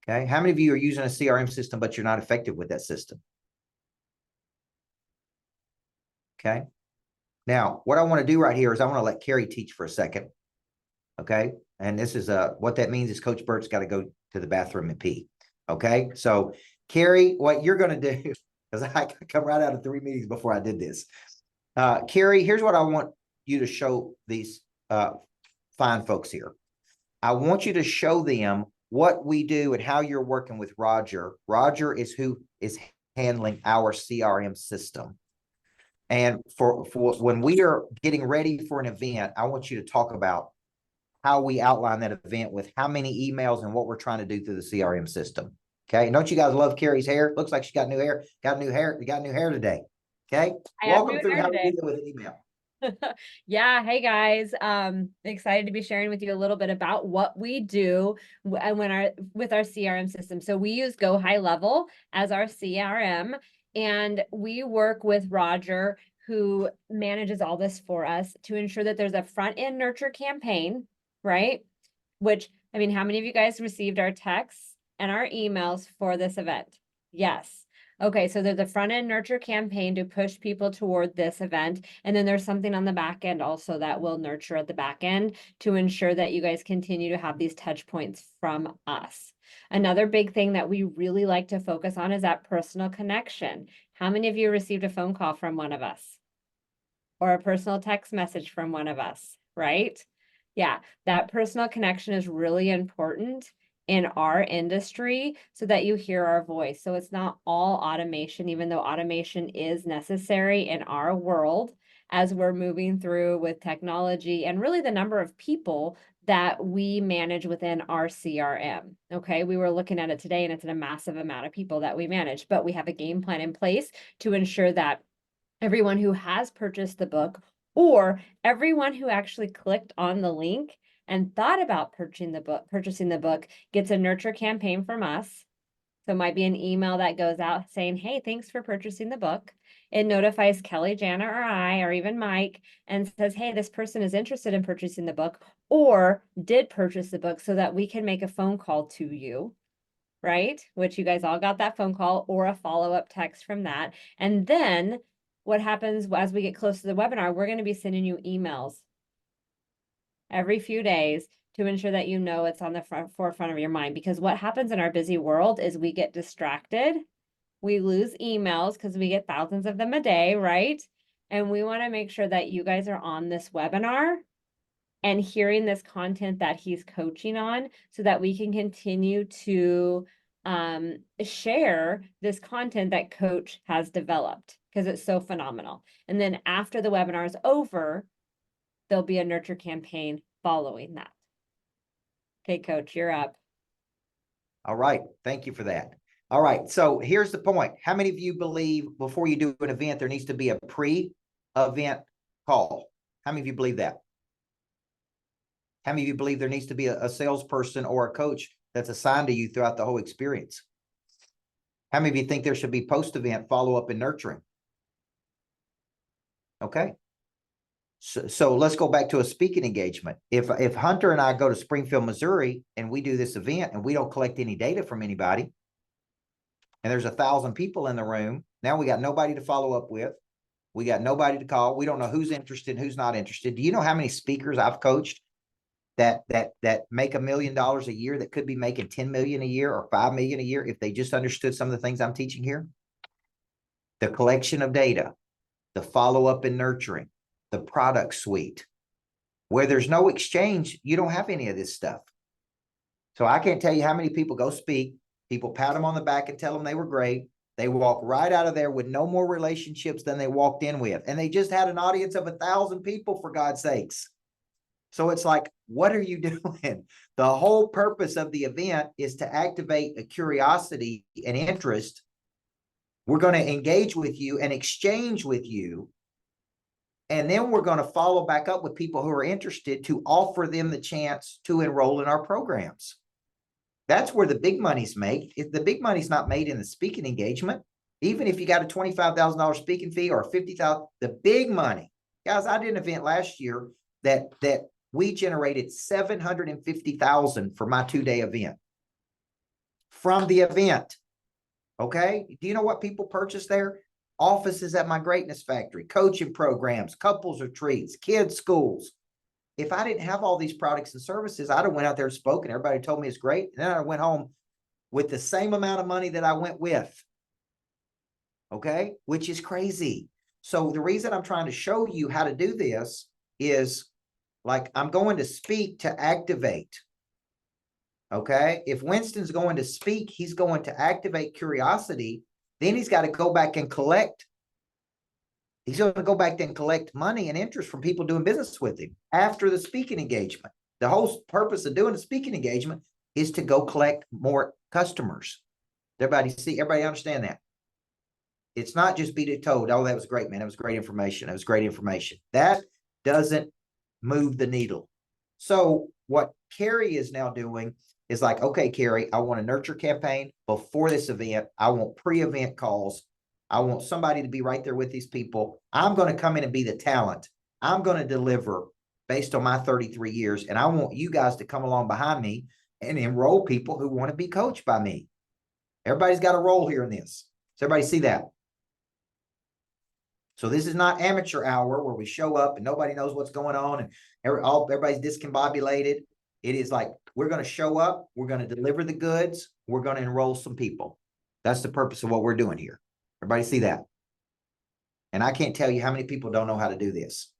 Okay, how many of you are using a CRM system, but you're not effective with that system? Okay, now what I want to do right here is I want to let Carrie teach for a second. Okay, and this is what that means is Coach Bert's got to go to the bathroom and pee. Okay, so Carrie, what you're going to do, because I come right out of 3 meetings before I did this. Carrie, here's what I want you to show these fine folks here. I want you to show them what we do and how you're working with Roger. Roger is who is handling our CRM system. And for when we are getting ready for an event, I want you to talk about how we outline that event with how many emails and what we're trying to do through the CRM system. Okay. Don't you guys love Carrie's hair? Looks like she got new hair, got new hair today. Okay. Welcome through how we do it with an email. Yeah, hey guys. Excited to be sharing with you a little bit about what we do with our CRM system. So we use Go High Level as our CRM, and we work with Roger, who manages all this for us to ensure that there's a front end nurture campaign, right? Which, I mean, how many of you guys received our texts and our emails for this event? Yes. Okay, so there's a front end nurture campaign to push people toward this event. And then there's something on the back end also that will nurture at the back end to ensure that you guys continue to have these touch points from us. Another big thing that we really like to focus on is that personal connection. How many of you received a phone call from one of us? Or a personal text message from one of us, right? Yeah, that personal connection is really important in our industry so that you hear our voice. So it's not all automation, even though automation is necessary in our world as we're moving through with technology and really the number of people that we manage within our CRM. Okay, we were looking at it today and it's a massive amount of people that we manage, but we have a game plan in place to ensure that everyone who has purchased the book or everyone who actually clicked on the link and thought about purchasing the book gets a nurture campaign from us. So it might be an email that goes out saying, hey, thanks for purchasing the book. It notifies Kelly, Jana, or I, or even Mike, and says, hey, this person is interested in purchasing the book or did purchase the book so that we can make a phone call to you, right? Which you guys all got that phone call or a follow-up text from that. And then what happens as we get close to the webinar, we're going to be sending you emails every few days to ensure that you know it's on the forefront of your mind. Because what happens in our busy world is we get distracted. We lose emails because we get thousands of them a day, right? And we want to make sure that you guys are on this webinar and hearing this content that he's coaching on so that we can continue to share this content that Coach has developed because it's so phenomenal. And then after the webinar is over, there'll be a nurture campaign following that. Okay, Coach, you're up. All right. Thank you for that. All right. So here's the point. How many of you believe before you do an event, there needs to be a pre-event call? How many of you believe that? How many of you believe there needs to be a salesperson or a coach that's assigned to you throughout the whole experience? How many of you think there should be post-event follow-up and nurturing? Okay. So let's go back to a speaking engagement. If Hunter and I go to Springfield, Missouri, and we do this event and we don't collect any data from anybody, and there's 1,000 people in the room, now we got nobody to follow up with. We got nobody to call. We don't know who's interested and who's not interested. Do you know how many speakers I've coached that make $1 million a year that could be making 10 million a year or 5 million a year if they just understood some of the things I'm teaching here? The collection of data, the follow-up and nurturing. the product suite. Where there's no exchange, you don't have any of this stuff. So I can't tell you how many people go speak, people pat them on the back and tell them they were great. They walk right out of there with no more relationships than they walked in with. And they just had an audience of 1,000 people, for God's sakes. So it's like, what are you doing? The whole purpose of the event is to activate a curiosity and interest. We're going to engage with you and exchange with you. And then we're going to follow back up with people who are interested to offer them the chance to enroll in our programs. That's where the big money's made. If the big money's not made in the speaking engagement, even if you got a $25,000 speaking fee or $50,000, the big money, guys, I did an event last year that we generated $750,000 for my 2-day event from the event. Okay. Do you know what people purchased there? Offices at my Greatness Factory, coaching programs, couples retreats, kids schools. If I didn't have all these products and services, I'd have went out there and spoken. Everybody told me it's great. And then I went home with the same amount of money that I went with. Okay. Which is crazy. So the reason I'm trying to show you how to do this is like, I'm going to speak to activate. Okay. If Winston's going to speak, he's going to activate curiosity. Then he's got to go back and collect. He's going to go back and collect money and interest from people doing business with him after the speaking engagement. The whole purpose of doing the speaking engagement is to go collect more customers. Everybody understand that? It's not just be told, oh, that was great, man. It was great information. It was great information. That doesn't move the needle. So what Carrie is now doing is like, okay, Carrie, I want a nurture campaign before this event. I want pre-event calls. I want somebody to be right there with these people. I'm going to come in and be the talent. I'm going to deliver based on my 33 years. And I want you guys to come along behind me and enroll people who want to be coached by me. Everybody's got a role here in this. Does everybody see that? So this is not amateur hour where we show up and nobody knows what's going on and everybody's discombobulated. It is like, we're going to show up. We're going to deliver the goods. We're going to enroll some people. That's the purpose of what we're doing here. Everybody see that? And I can't tell you how many people don't know how to do this.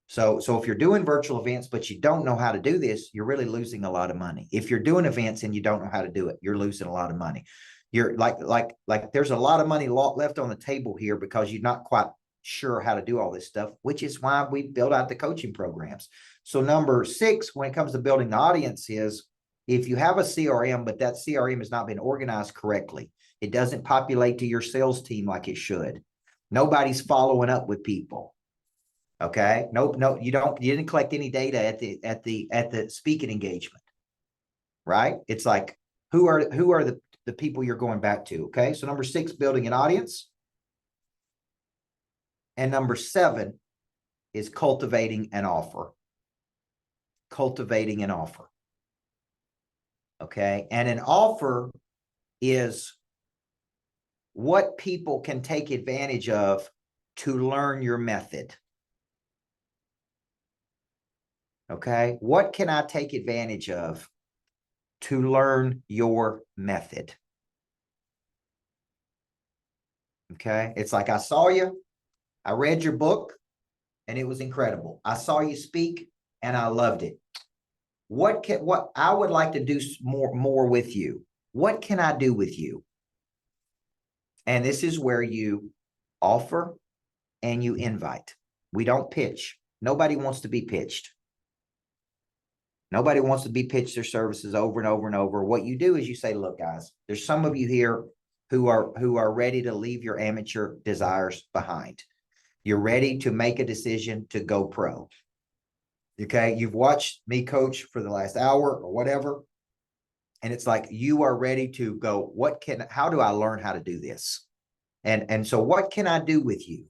So if you're doing virtual events, but you don't know how to do this, you're really losing a lot of money. If you're doing events and you don't know how to do it, you're losing a lot of money. You're like there's a lot of money left on the table here because you're not quite sure how to do all this stuff, which is why we build out the coaching programs. So number 6, when it comes to building the audience, is if you have a CRM, but that CRM has not been organized correctly, it doesn't populate to your sales team like it should. Nobody's following up with people. Okay. No, you didn't collect any data at the speaking engagement, right? It's like, who are the people you're going back to? Okay. So number 6, building an audience. And number 7 is cultivating an offer. Cultivating an offer. Okay. And an offer is what people can take advantage of to learn your method. Okay. What can I take advantage of to learn your method? Okay. It's like, I saw you, I read your book and it was incredible. I saw you speak and I loved it. What I would like to do more with you. What can I do with you? And this is where you offer and you invite. We don't pitch. Nobody wants to be pitched. Nobody wants to be pitched their services over and over and over. What you do is you say, look, guys, there's some of you here who are ready to leave your amateur desires behind. You're ready to make a decision to go pro. Okay. You've watched me coach for the last hour or whatever. And it's like, you are ready to go, how do I learn how to do this? And so what can I do with you?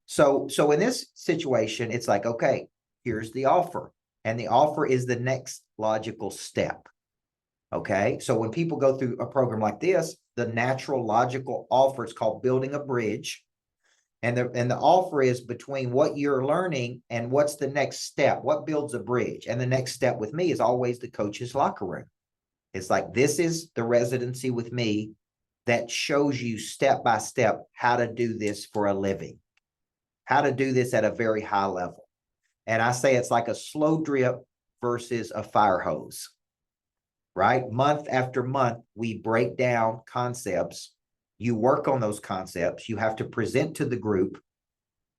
So in this situation, it's like, okay, here's the offer. And the offer is the next logical step. Okay. So when people go through a program like this, the natural logical offer is called building a bridge. And the offer is between what you're learning and what's the next step, what builds a bridge. And the next step with me is always the coach's locker room. It's like, this is the residency with me that shows you step by step how to do this for a living. how to do this at a very high level. And I say it's like a slow drip versus a fire hose, right? Month after month, we break down concepts. You work on those concepts. You have to present to the group.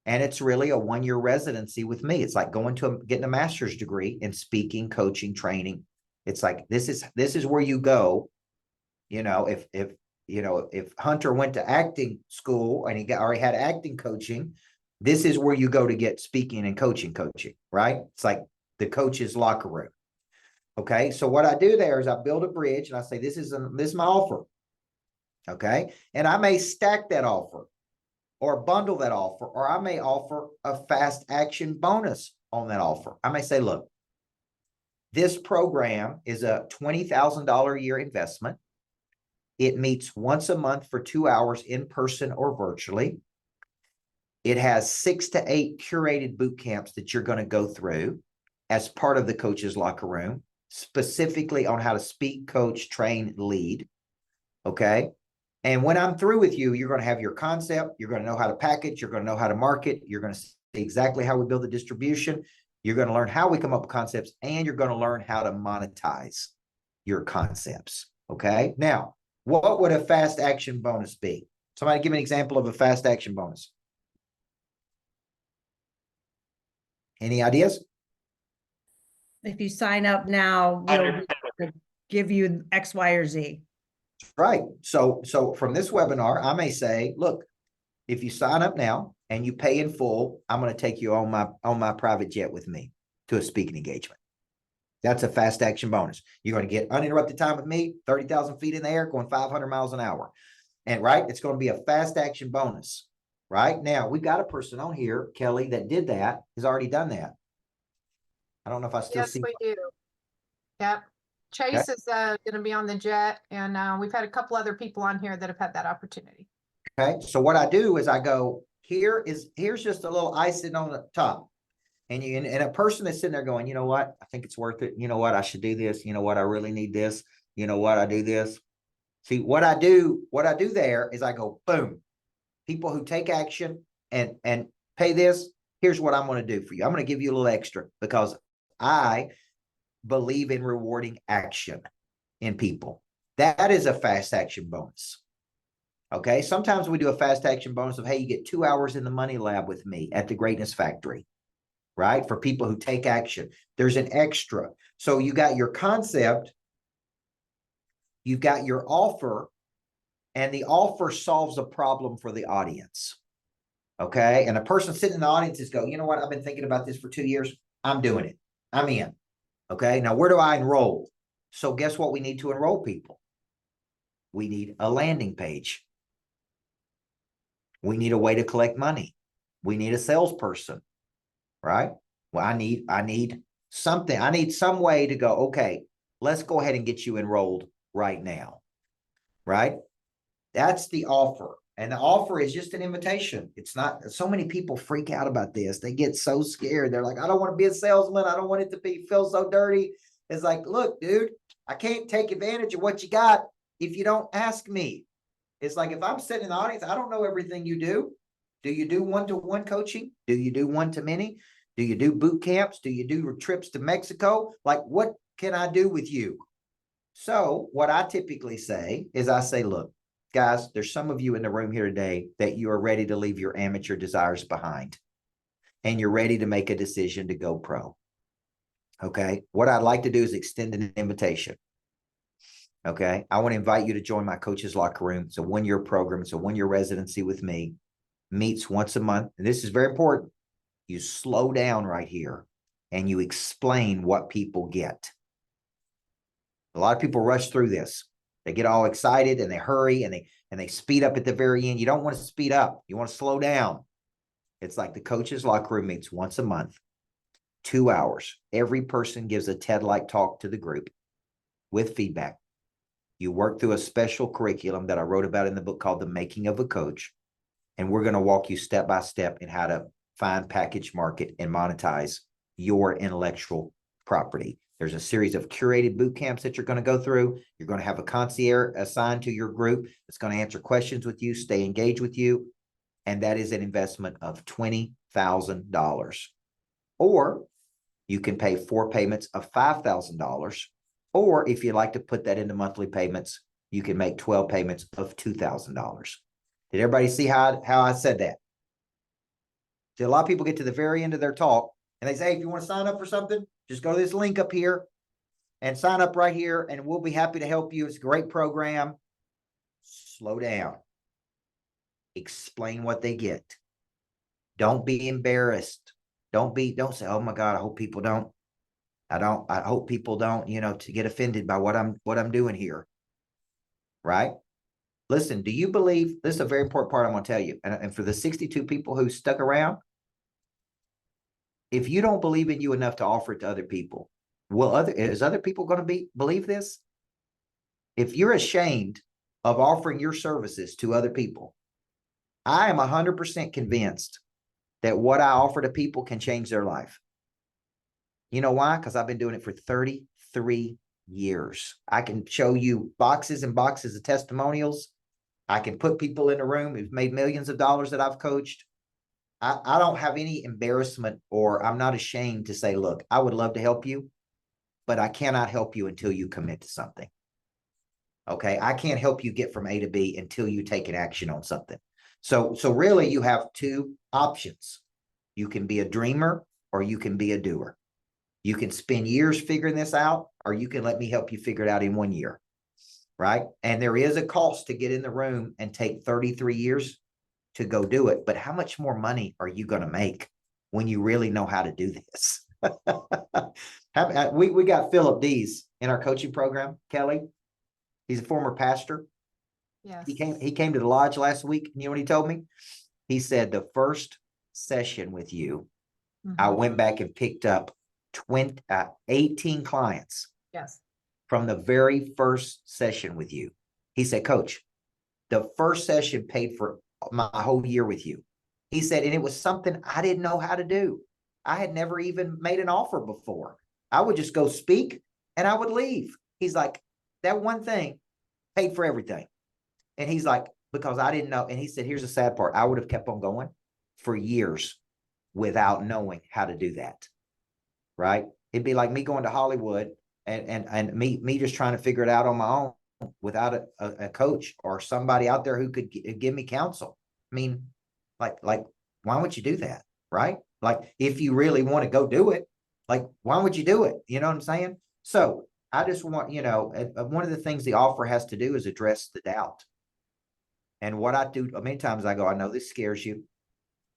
And it's really a 1-year residency with me. It's like going to getting a master's degree in speaking, coaching, training. It's like, this is where you go. If Hunter went to acting school and he already had acting coaching, this is where you go to get speaking and coaching, right? It's like the coach's locker room. Okay. So what I do there is I build a bridge and I say, this is my offer. Okay. And I may stack that offer or bundle that offer, or I may offer a fast action bonus on that offer. I may say, look, this program is a $20,000 a year investment. It meets once a month for 2 hours in person or virtually. It has 6 to 8 curated boot camps that you're going to go through as part of the coach's locker room, specifically on how to speak, coach, train, lead. Okay. And when I'm through with you, you're going to have your concept. You're going to know how to package. You're going to know how to market. You're going to see exactly how we build the distribution. You're going to learn how we come up with concepts, and you're going to learn how to monetize your concepts. Okay. Now, what would a fast action bonus be? Somebody give me an example of a fast action bonus. Any ideas? If you sign up now, we'll give you X, Y, or Z. Right. So from this webinar, I may say, look, if you sign up now and you pay in full, I'm going to take you on my private jet with me to a speaking engagement. That's a fast action bonus. You're going to get uninterrupted time with me, 30,000 feet in the air, going 500 miles an hour. And right, it's going to be a fast action bonus. Right now, we've got a person on here, Kelly, that did that, has already done that. I don't know if I still see. Yes, we do. Yep. Chase is going to be on the jet, and we've had a couple other people on here that have had that opportunity. Okay. So what I do is I go, here's just a little icing on the top. And a person that's sitting there going, you know what? I think it's worth it. You know what? I should do this. You know what? I really need this. You know what? I do this. See, what I do there is I go, boom. People who take action and pay this, here's what I'm going to do for you. I'm going to give you a little extra because I believe in rewarding action in people. That is a fast action bonus. Okay. Sometimes we do a fast action bonus of, hey, you get 2 hours in the money lab with me at the Greatness Factory, right? For people who take action, there's an extra. So you got your concept, you've got your offer, and the offer solves a problem for the audience. Okay. And a person sitting in the audience is go, you know what? I've been thinking about this for 2 years. I'm doing it. I'm in. Okay. Now, where do I enroll? So guess what we need to enroll people? We need a landing page. We need a way to collect money. We need a salesperson, right? Well, I need something. I need some way to go, okay, let's go ahead and get you enrolled right now, right? That's the offer. And the offer is just an invitation. It's not, so many people freak out about this. They get so scared. They're like, I don't want to be a salesman. I don't want it to feel so dirty. It's like, look, dude, I can't take advantage of what you got if you don't ask me. It's like, if I'm sitting in the audience, I don't know everything you do. Do you do one-to-one coaching? Do you do one-to-many? Do you do boot camps? Do you do trips to Mexico? Like, what can I do with you? So what I typically say is I say, look, guys, there's some of you in the room here today that you are ready to leave your amateur desires behind and you're ready to make a decision to go pro. Okay. What I'd like to do is extend an invitation. Okay. I want to invite you to join my coach's locker room. It's a 1-year program. It's a 1-year residency with me. Meets once a month. And this is very important. You slow down right here and you explain what people get. A lot of people rush through this. They get all excited and they hurry and they speed up at the very end. You don't want to speed up. You want to slow down. It's like the coach's locker room meets once a month, 2 hours. Every person gives a TED-like talk to the group with feedback. You work through a special curriculum that I wrote about in the book called The Making of a Coach. And we're going to walk you step by step in how to find, package, market, and monetize your intellectual property. There's a series of curated boot camps that you're going to go through. You're going to have a concierge assigned to your group that's going to answer questions with you, stay engaged with you. And that is an investment of $20,000. Or you can pay 4 payments of $5,000. Or if you'd like to put that into monthly payments, you can make 12 payments of $2,000. Did everybody see how I said that? See, a lot of people get to the very end of their talk and they say, hey, if you want to sign up for something, just go to this link up here and sign up right here, and we'll be happy to help you. It's a great program. Slow down. Explain what they get. Don't be embarrassed. Don't say, oh my God, I hope people don't. I hope people don't, to get offended by what I'm doing here. Right? Listen, do you believe, this is a very important part I'm going to tell you. And for the 62 people who stuck around, if you don't believe in you enough to offer it to other people, is other people going to believe this? If you're ashamed of offering your services to other people, I am 100% convinced that what I offer to people can change their life. You know why? Because I've been doing it for 33 years. I can show you boxes and boxes of testimonials. I can put people in a room who've made millions of dollars that I've coached. I don't have any embarrassment, or I'm not ashamed to say, look, I would love to help you, but I cannot help you until you commit to something. Okay. I can't help you get from A to B until you take an action on something. So really you have 2 options. You can be a dreamer or you can be a doer. You can spend years figuring this out, or you can let me help you figure it out in 1 year. Right. And there is a cost to get in the room and take 33 years to go do it. But how much more money are you going to make when you really know how to do this? We got Philip Dees in our coaching program, Kelly. He's a former pastor. Yes. He came to the lodge last week. You know what he told me? He said, the first session with you, I went back and picked up 18 clients. Yes. From the very first session with you. He said, Coach, the first session paid for my whole year with you. He said, and it was something I didn't know how to do. I had never even made an offer before. I would just go speak and I would leave. He's like, that one thing paid for everything. And he's like, because I didn't know. And he said, here's the sad part. I would have kept on going for years without knowing how to do that. Right? It'd be like me going to Hollywood and me just trying to figure it out on my own without a coach or somebody out there who could give me counsel. I mean, like, why would you do that? Right? Like, if you really want to go do it, like, why would you do it? You know what I'm saying? So I just want, one of the things the offer has to do is address the doubt. And what I do many times, I go, I know this scares you.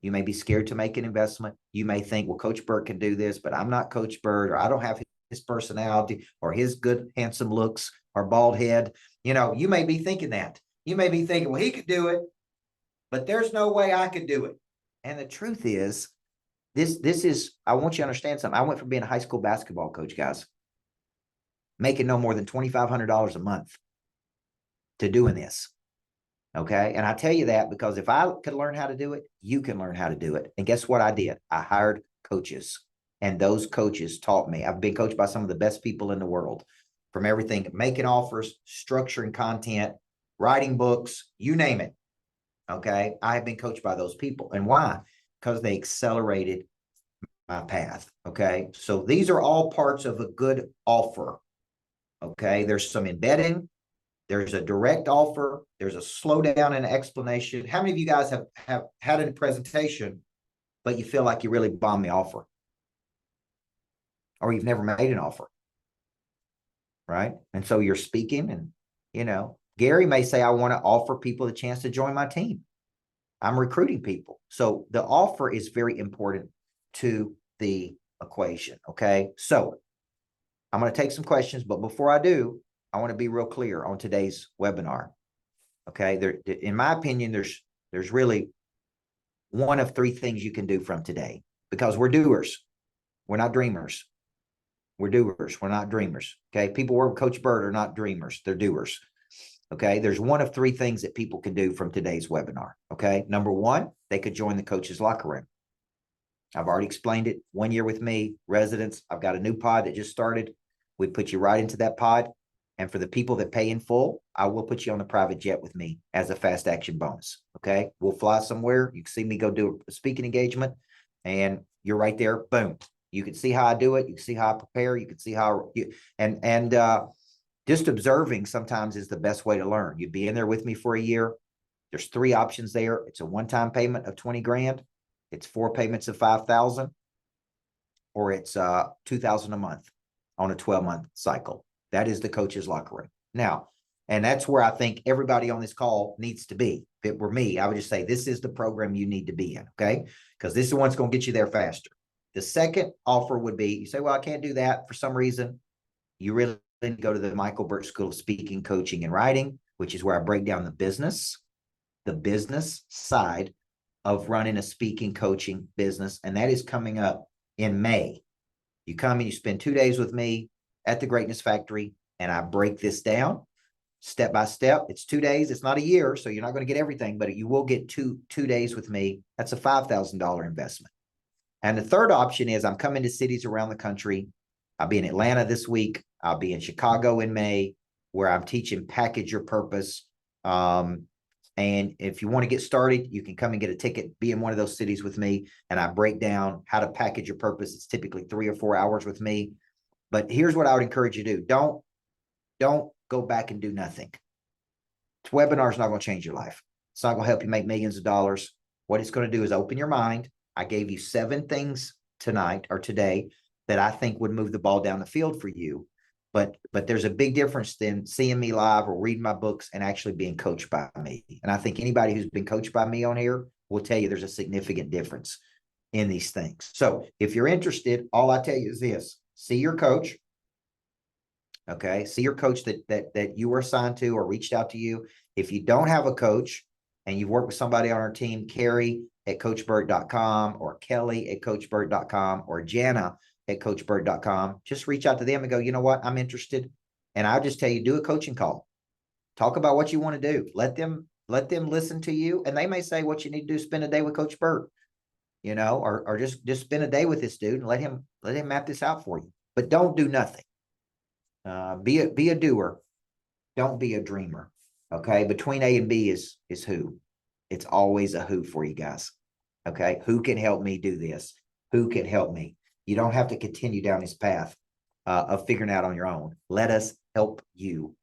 You may be scared to make an investment. You may think, well, Coach Burt can do this, but I'm not Coach Burt, or I don't have his personality or his good, handsome looks or bald head. You may be thinking that. You may be thinking, well, he could do it, but there's no way I could do it. And the truth is, this is, I want you to understand something. I went from being a high school basketball coach, guys, making no more than $2,500 a month, to doing this. Okay. And I tell you that because if I could learn how to do it, you can learn how to do it. And guess what I did? I hired coaches, and those coaches taught me. I've been coached by some of the best people in the world, from everything, making offers, structuring content, writing books, you name it. Okay. I have been coached by those people. And why? Because they accelerated my path. Okay. So these are all parts of a good offer. Okay. There's some embedding. There's a direct offer. There's a slowdown and explanation. How many of you guys have had a presentation, but you feel like you really bombed the offer? Or you've never made an offer, right? And so you're speaking and, Gary may say, I want to offer people the chance to join my team. I'm recruiting people. So the offer is very important to the equation. Okay. So I'm going to take some questions, but before I do, I want to be real clear on today's webinar. Okay. In my opinion, there's really one of 3 things you can do from today, because we're doers. We're not dreamers. We're doers. We're not dreamers. Okay. People who work with Coach Burt are not dreamers. They're doers. Okay. There's one of 3 things that people can do from today's webinar. Okay. Number 1, they could join the coach's locker room. I've already explained it. 1 year with me, residents. I've got a new pod that just started. We put you right into that pod. And for the people that pay in full, I will put you on the private jet with me as a fast action bonus. Okay. We'll fly somewhere. You can see me go do a speaking engagement and you're right there. Boom. You can see how I do it. You can see how I prepare. You can see how you, and just observing sometimes is the best way to learn. You'd be in there with me for a year. There's 3 options there. It's a one-time payment of 20 grand. It's 4 payments of 5,000, or it's 2,000 a month on a 12-month cycle. That is the coach's locker room. Now, and that's where I think everybody on this call needs to be. If it were me, I would just say, this is the program you need to be in, okay? Because this is the one that's going to get you there faster. The second offer would be, you say, well, I can't do that for some reason. You really need to go to the Michael Burt School of Speaking, Coaching, and Writing, which is where I break down the business side of running a speaking, coaching business. And that is coming up in May. You come and you spend 2 days with me at the Greatness Factory, and I break this down step by step. It's 2 days. It's not a year, so you're not going to get everything, but you will get two days with me. That's a $5,000 investment. And the third option is I'm coming to cities around the country. I'll be in Atlanta this week. I'll be in Chicago in May, where I'm teaching Package Your Purpose. And if you want to get started, you can come and get a ticket, be in one of those cities with me, and I break down how to package your purpose. It's typically 3 or 4 hours with me. But here's what I would encourage you to do. Don't go back and do nothing. This webinar is not going to change your life. It's not going to help you make millions of dollars. What it's going to do is open your mind. I gave you 7 things tonight or today that I think would move the ball down the field for you. But there's a big difference than seeing me live or reading my books and actually being coached by me. And I think anybody who's been coached by me on here will tell you there's a significant difference in these things. So if you're interested, all I tell you is this: see your coach. Okay. See your coach that you were assigned to or reached out to you. If you don't have a coach and you've worked with somebody on our team, Carrie at coachburt.com or Kelly at coachburt.com or Jana at coachburt.com, just reach out to them and go, you know what, I'm interested. And I'll just tell you, do a coaching call. Talk about what you want to do. Let them listen to you. And they may say what you need to do is spend a day with Coach Burt, you know, or just spend a day with this dude and let him map this out for you. But don't do nothing. Be a doer. Don't be a dreamer. Okay. Between A and B is who. It's always a who for you guys. Okay. Who can help me do this? Who can help me? You don't have to continue down this path of figuring out on your own. Let us help you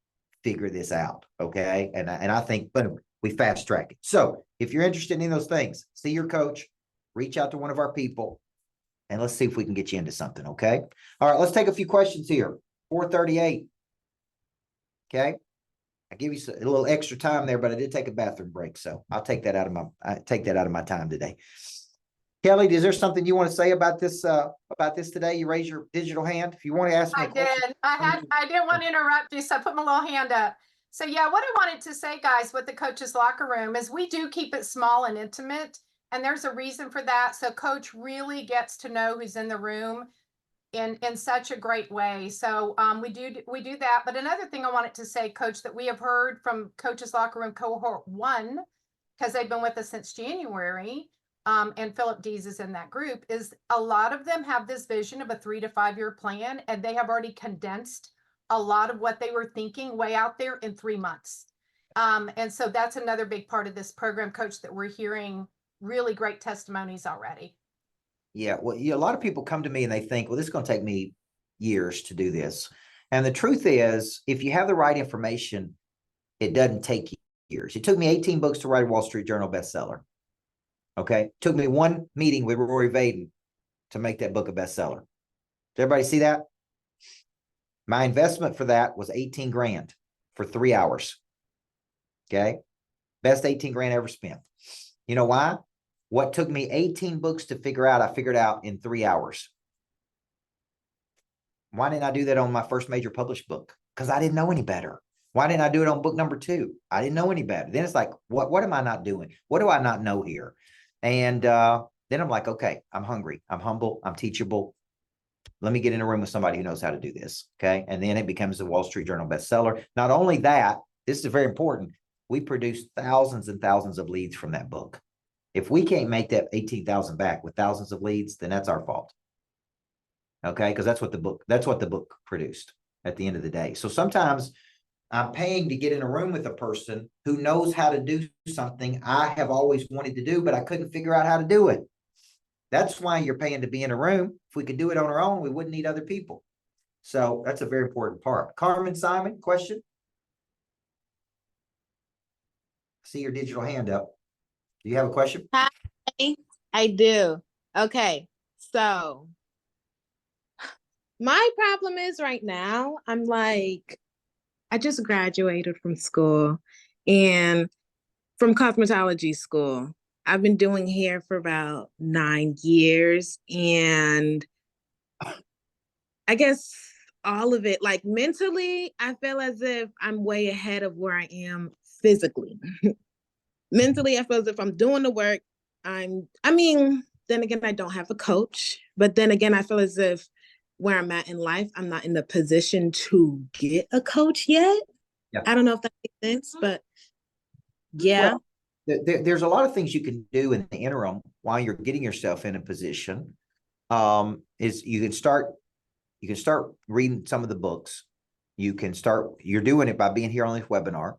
figure this out. Okay. And I think, boom, we fast track it. So if you're interested in those things, see your coach, reach out to one of our people, and let's see if we can get you into something. Okay. All right. Let's take a few questions here. 4:38. Okay. I give you a little extra time there, but I did take a bathroom break. So I'll take that out of my time today. Kelly, is there something you want to say about this today? You raise your digital hand if you want to ask me. I did. I didn't want to interrupt you, so I put my little hand up. So yeah, what I wanted to say, guys, with the coach's locker room is we do keep it small and intimate, and there's a reason for that. So coach really gets to know who's in the room in such a great way. So we do that. But another thing I wanted to say, Coach, that we have heard from Coach's Locker Room Cohort 1, because they've been with us since January, and Philip Dees is in that group, is a lot of them have this vision of a 3 to 5 year plan, and they have already condensed a lot of what they were thinking way out there in 3 months. And so that's another big part of this program, Coach, that we're hearing really great testimonies already. Yeah, well, a lot of people come to me and they think, well, this is going to take me years to do this. And the truth is, if you have the right information, it doesn't take years. It took me 18 books to write a Wall Street Journal bestseller. Okay. It took me 1 meeting with Rory Vaden to make that book a bestseller. Does everybody see that? My investment for that was 18 grand for 3 hours. Okay. Best 18 grand ever spent. You know why? What took me 18 books to figure out, I figured out in 3 hours. Why didn't I do that on my first major published book? Because I didn't know any better. Why didn't I do it on book number 2? I didn't know any better. Then it's like, what am I not doing? What do I not know here? And then I'm like, okay, I'm hungry. I'm humble. I'm teachable. Let me get in a room with somebody who knows how to do this. Okay. And then it becomes a Wall Street Journal bestseller. Not only that, this is very important. We produced thousands and thousands of leads from that book. If we can't make that 18,000 back with thousands of leads, then that's our fault. Okay. Because that's what the book produced. at the end of the day. So sometimes I'm paying to get in a room with a person who knows how to do something I have always wanted to do, but I couldn't figure out how to do it. That's why you're paying to be in a room. If we could do it on our own, we wouldn't need other people. So that's a very important part. Carmen, Simon, question? See your digital hand up. Do you have a question? Hi, I do. Okay, so my problem is right now, I'm like, I just graduated from school and from cosmetology school. I've been doing hair for about 9 years, and I guess all of it, like mentally, I feel as if I'm way ahead of where I am physically. Mentally, I feel as if I'm doing the work. I mean, then again, I don't have a coach, but then again, I feel as if where I'm at in life, I'm not in the position to get a coach yet. Yeah. I don't know if that makes sense, but yeah. Well, there's a lot of things you can do in the interim while you're getting yourself in a position. Is you can start reading some of the books. You're doing it by being here on this webinar.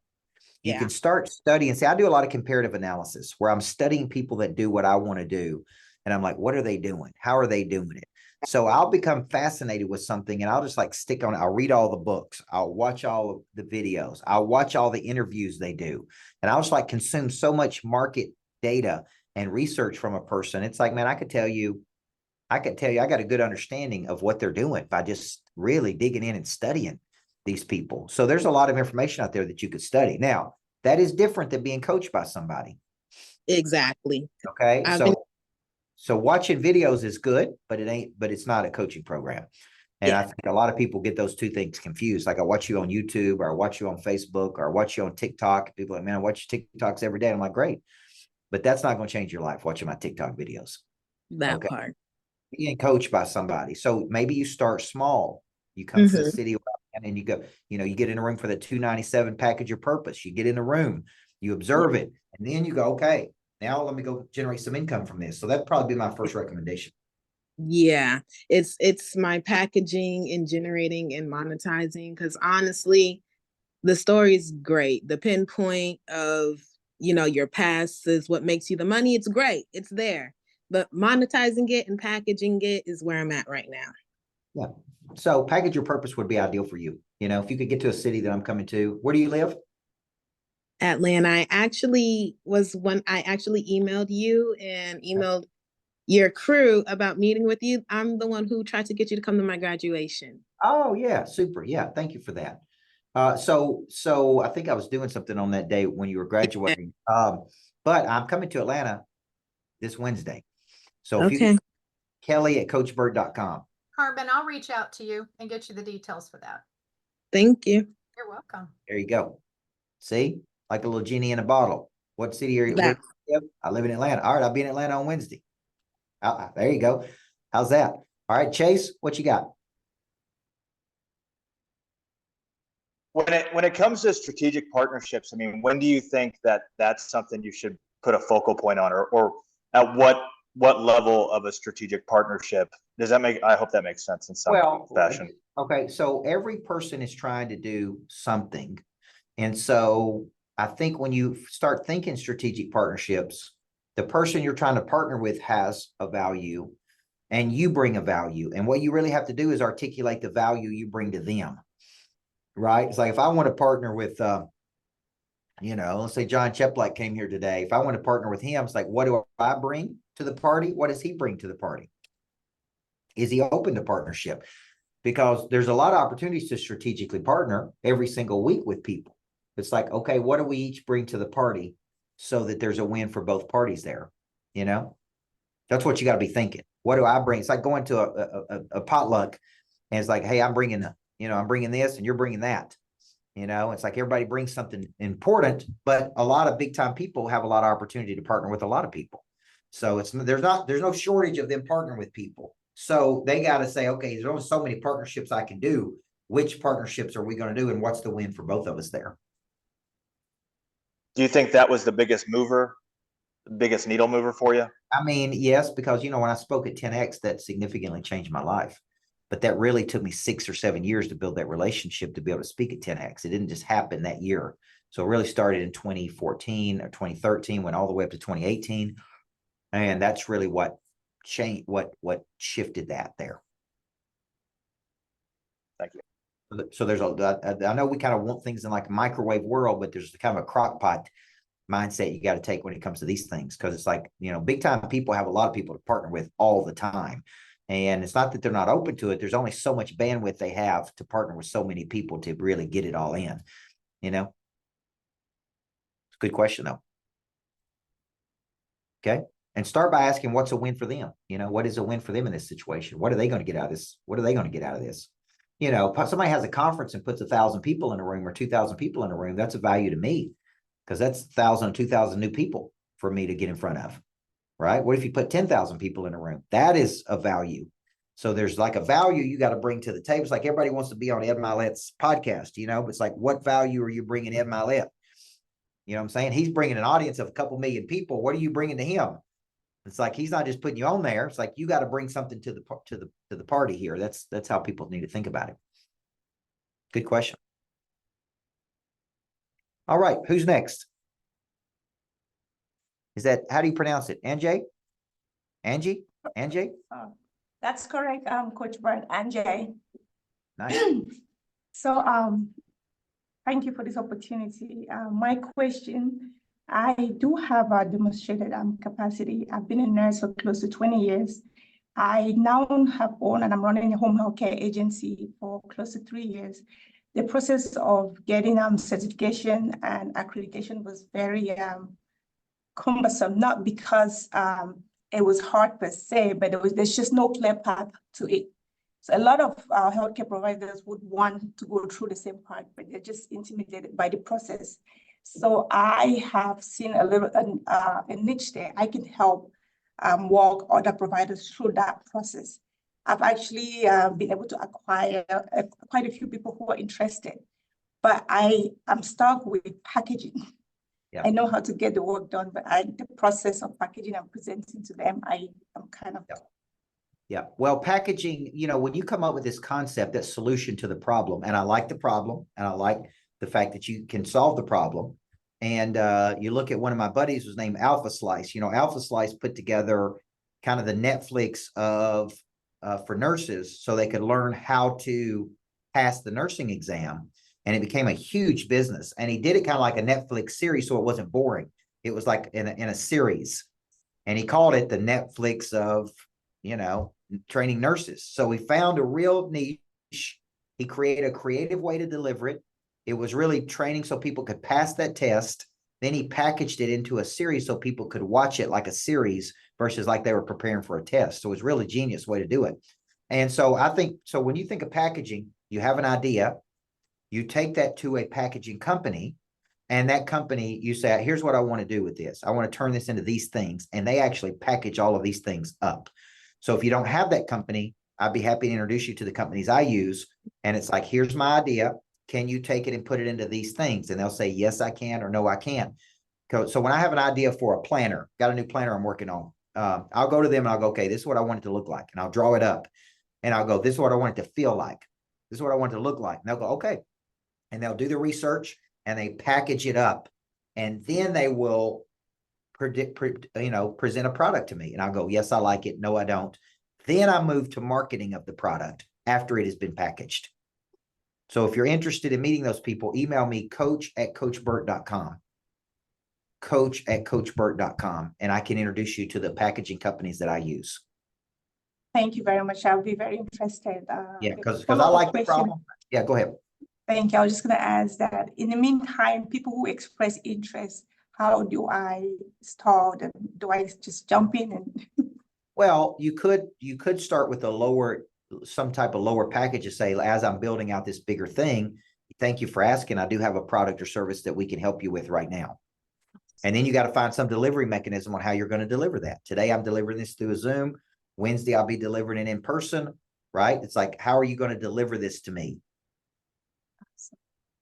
You Yeah. can start studying. See, I do a lot of comparative analysis where I'm studying people that do what I want to do. And I'm like, what are they doing? How are they doing it? So I'll become fascinated with something and I'll just like stick on it. I'll read all the books. I'll watch all of the videos. I'll watch all the interviews they do. And I'll just like consume so much market data and research from a person. It's like, man, I could tell you I got a good understanding of what they're doing by just really digging in and studying these people. So there's a lot of information out there that you could study. Now, that is different than being coached by somebody. Exactly. Okay. I've So been- so watching videos is good, but it's not a coaching program. And I think a lot of people get those two things confused. Like I watch you on YouTube or I watch you on Facebook or I watch you on TikTok. People are like, man, I watch TikToks every day. I'm like, great. But that's not going to change your life watching my TikTok videos. that part. Being coached by somebody. So maybe you start small. You come to the city and you go, you get in a room for the 297 package your purpose. You get in a room, you observe it, and then you go, okay, now let me go generate some income from this. So that'd probably be my first recommendation. Yeah, it's my packaging and generating and monetizing, because honestly, the story is great. The pinpoint of, your past is what makes you the money. It's great. It's there. But monetizing it and packaging it is where I'm at right now. Yeah. So package your purpose would be ideal for you. If you could get to a city that I'm coming to, where do you live? Atlanta. I actually emailed you and emailed your crew about meeting with you. I'm the one who tried to get you to come to my graduation. Oh yeah, super. Yeah, thank you for that. So I think I was doing something on that day when you were graduating. But I'm coming to Atlanta this Wednesday. So if you Kelly at coachbird.com. Carmen, I'll reach out to you and get you the details for that. Thank you. You're welcome. There you go. See, like a little genie in a bottle. What city are you? Where do you live? I live in Atlanta. All right, I'll be in Atlanta on Wednesday. There you go. How's that? All right, Chase, what you got? When it comes to strategic partnerships, I mean, when do you think that that's something you should put a focal point on, or at what level of a strategic partnership does that make? I hope that makes sense in some fashion. Okay, so every person is trying to do something, and so I think when you start thinking strategic partnerships, the person you're trying to partner with has a value, and you bring a value, and what you really have to do is articulate the value you bring to them. Right? It's like if I want to partner with, let's say John Cheplak came here today. If I want to partner with him, it's like, what do I bring to the party? What does he bring to the party? Is he open to partnership? Because there's a lot of opportunities to strategically partner every single week with people. It's like, okay, what do we each bring to the party so that there's a win for both parties there? That's what you got to be thinking. What do I bring? It's like going to a potluck and it's like, hey, I'm bringing this and you're bringing that. It's like everybody brings something important, but a lot of big time people have a lot of opportunity to partner with a lot of people. So there's no shortage of them partnering with people. So they got to say, okay, there's only so many partnerships I can do. Which partnerships are we going to do? And what's the win for both of us there? Do you think that was the biggest needle mover for you? I mean, yes, because, when I spoke at 10X, that significantly changed my life. But that really took me 6 or 7 years to build that relationship to be able to speak at 10X. It didn't just happen that year. So it really started in 2014 or 2013, went all the way up to 2018. And that's really what changed, what shifted that there. Thank you. So there's I know we kind of want things in like a microwave world, but there's kind of a crock pot mindset you got to take when it comes to these things. Cause it's like, big time people have a lot of people to partner with all the time. And it's not that they're not open to it. There's only so much bandwidth they have to partner with so many people to really get it all in, It's a good question though. Okay. And start by asking what's a win for them? What is a win for them in this situation? What are they going to get out of this? What are they going to get out of this? Somebody has a conference and puts 1,000 people in a room or 2,000 people in a room. That's a value to me because that's 1,000 or 2,000 new people for me to get in front of. Right? What if you put 10,000 people in a room? That is a value. So there's like a value you got to bring to the table. It's like everybody wants to be on Ed Milet's podcast, but it's like, what value are you bringing Ed Milet? You know what I'm saying? He's bringing an audience of a couple million people. What are you bringing to him? It's like, he's not just putting you on there. It's like, you got to bring something to the party here. That's how people need to think about it. Good question. All right. Who's next? How do you pronounce it? Angie? Angie? That's correct, Coach Bert, Angie. Nice. So, thank you for this opportunity. My question, I do have a demonstrated capacity. I've been a nurse for close to 20 years. I now have owned and I'm running a home health care agency for close to 3 years. The process of getting certification and accreditation was very cumbersome, not because it was hard per se, but there's just no clear path to it. So a lot of healthcare providers would want to go through the same part, but they're just intimidated by the process. So I have seen a niche there. I can help walk other providers through that process. I've actually been able to acquire quite a few people who are interested, but I am stuck with packaging. Yeah. I know how to get the work done, but the process of packaging and presenting to them, I'm kind of. Yeah. Well, packaging, when you come up with this concept, that solution to the problem, and I like the problem, and I like the fact that you can solve the problem. And you look at one of my buddies was named Alpha Slice. Alpha Slice put together kind of the Netflix for nurses so they could learn how to pass the nursing exam. And it became a huge business. And he did it kind of like a Netflix series, so it wasn't boring. It was like in a series. And he called it the Netflix of, training nurses. So he found a real niche. He created a creative way to deliver it. It was really training so people could pass that test. Then he packaged it into a series so people could watch it like a series versus like they were preparing for a test. So it was really a genius way to do it. And so I think, so when you think of packaging, you have an idea. You take that to a packaging company, and that company, you say, here's what I want to do with this. I want to turn this into these things. And they actually package all of these things up. So if you don't have that company, I'd be happy to introduce you to the companies I use. And it's like, here's my idea. Can you take it and put it into these things? And they'll say, yes, I can, or no, I can't. So when I have an idea for a planner, got a new planner I'm working on, I'll go to them and I'll go, okay, this is what I want it to look like. And I'll draw it up. And I'll go, this is what I want it to feel like. This is what I want it to look like. And they'll go, okay. And they'll do the research and they package it up. And then they will present a product to me. And I'll go, yes, I like it. No, I don't. Then I move to marketing of the product after it has been packaged. So if you're interested in meeting those people, email me coach@coachbert.com. coach@coachbert.com. And I can introduce you to the packaging companies that I use. Thank you very much. I'll be very interested. Yeah, because I like the problem. Yeah, go ahead. Thank you. I was just going to ask that in the meantime, people who express interest, how do I start? Do I just jump in? And well, you could start with some type of lower package to say, as I'm building out this bigger thing, thank you for asking. I do have a product or service that we can help you with right now. And then you got to find some delivery mechanism on how you're going to deliver that. Today, I'm delivering this through a Zoom. Wednesday, I'll be delivering it in person, right? It's like, how are you going to deliver this to me?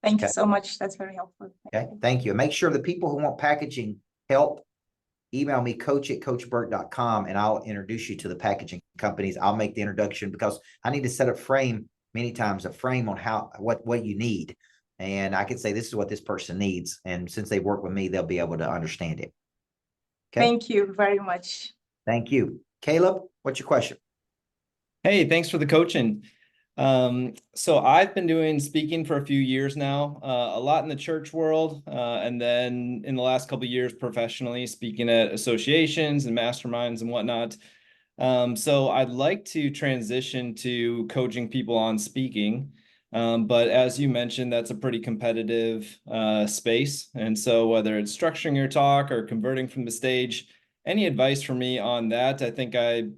Thank you so much. That's very helpful. Okay, thank you. Make sure the people who want packaging help, email me coach@coachburt.com and I'll introduce you to the packaging companies. I'll make the introduction because I need to set up frame many times, a frame on what you need. And I can say, this is what this person needs. And since they work with me, they'll be able to understand it. Okay. Thank you very much. Thank you. Caleb, what's your question? Hey, thanks for the coaching. So I've been doing speaking for a few years now, a lot in the church world, and then in the last couple of years professionally speaking at associations and masterminds and whatnot. So I'd like to transition to coaching people on speaking. But as you mentioned, that's a pretty competitive space. And so whether it's structuring your talk or converting from the stage, any advice for me on that? I think I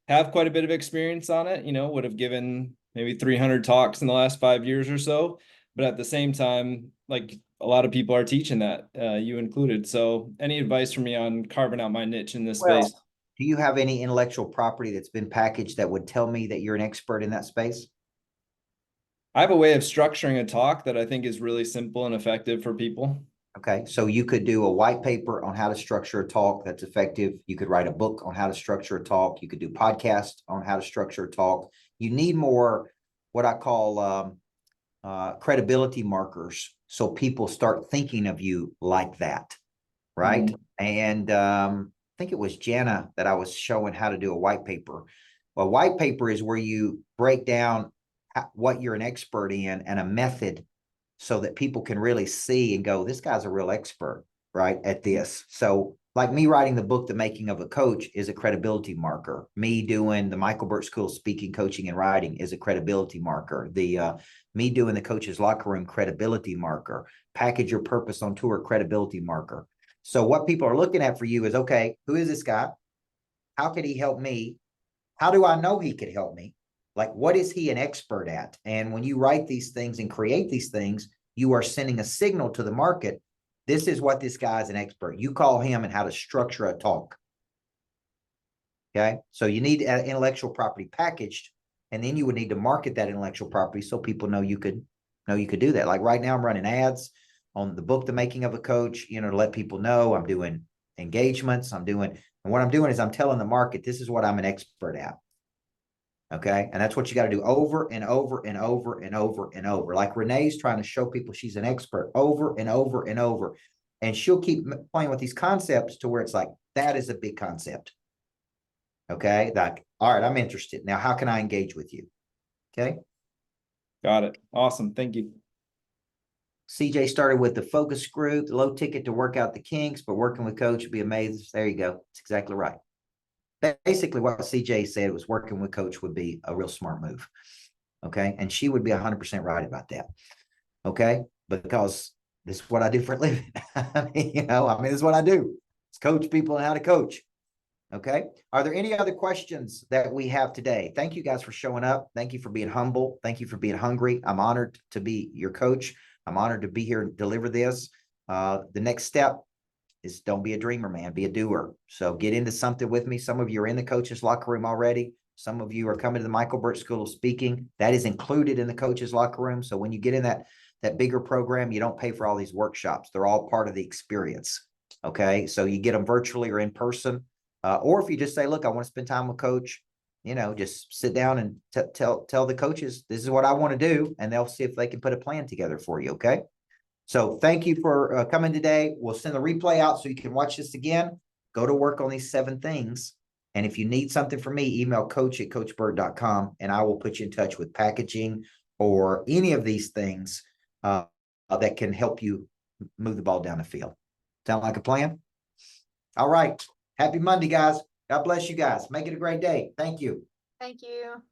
have quite a bit of experience on it, would have given maybe 300 talks in the last 5 years or so. But at the same time, like a lot of people are teaching that, you included. So any advice for me on carving out my niche in this space? Do you have any intellectual property that's been packaged that would tell me that you're an expert in that space? I have a way of structuring a talk that I think is really simple and effective for people. Okay, so you could do a white paper on how to structure a talk that's effective. You could write a book on how to structure a talk. You could do podcasts on how to structure a talk. You need more what I call credibility markers, so people start thinking of you like that, right? Mm-hmm. And I think it was Jana that I was showing how to do a white paper. Well, a white paper is where you break down what you're an expert in and a method so that people can really see and go, this guy's a real expert, right, at this. So like me writing the book, The Making of a Coach, is a credibility marker. Me doing the Michael Burt School of Speaking, Coaching, and Writing is a credibility marker. Me doing the Coach's Locker Room, credibility marker. Package Your Purpose on Tour, credibility marker. So what people are looking at for you is, okay, who is this guy? How could he help me? How do I know he could help me? Like, what is he an expert at? And when you write these things and create these things, you are sending a signal to the market. This is what this guy is an expert. You call him and how to structure a talk. Okay. So you need intellectual property packaged, and then you would need to market that intellectual property so people know you could do that. Like right now I'm running ads on the book, The Making of a Coach, to let people know I'm doing engagements. And what I'm doing is I'm telling the market, this is what I'm an expert at. Okay. And that's what you got to do over and over and over and over and over. Like Renee's trying to show people she's an expert over and over and over. And she'll keep playing with these concepts to where it's like, that is a big concept. Okay. Like, all right, I'm interested. Now, how can I engage with you? Okay. Got it. Awesome. Thank you. CJ started with the focus group, low ticket to work out the kinks, but working with coach would be amazing. There you go. That's exactly right. Basically what CJ said was working with coach would be a real smart move. Okay. And she would be 100% right about that. Okay. Because this is what I do for a living. This is what I do. It's coach people and how to coach. Okay. Are there any other questions that we have today? Thank you guys for showing up. Thank you for being humble. Thank you for being hungry. I'm honored to be your coach. I'm honored to be here and deliver this. The next step is don't be a dreamer, man. Be a doer. So get into something with me. Some of you are in the Coach's Locker Room already. Some of you are coming to the Michael Burt School of Speaking. That is included in the Coach's Locker Room. So when you get in that bigger program, you don't pay for all these workshops. They're all part of the experience. Okay. So you get them virtually or in person. Or if you just say, look, I want to spend time with coach, just sit down and tell the coaches, this is what I want to do. And they'll see if they can put a plan together for you. Okay. So thank you for coming today. We'll send the replay out so you can watch this again. Go to work on these 7 things. And if you need something from me, email coach@coachburt.com and I will put you in touch with packaging or any of these things that can help you move the ball down the field. Sound like a plan? All right. Happy Monday, guys. God bless you guys. Make it a great day. Thank you. Thank you.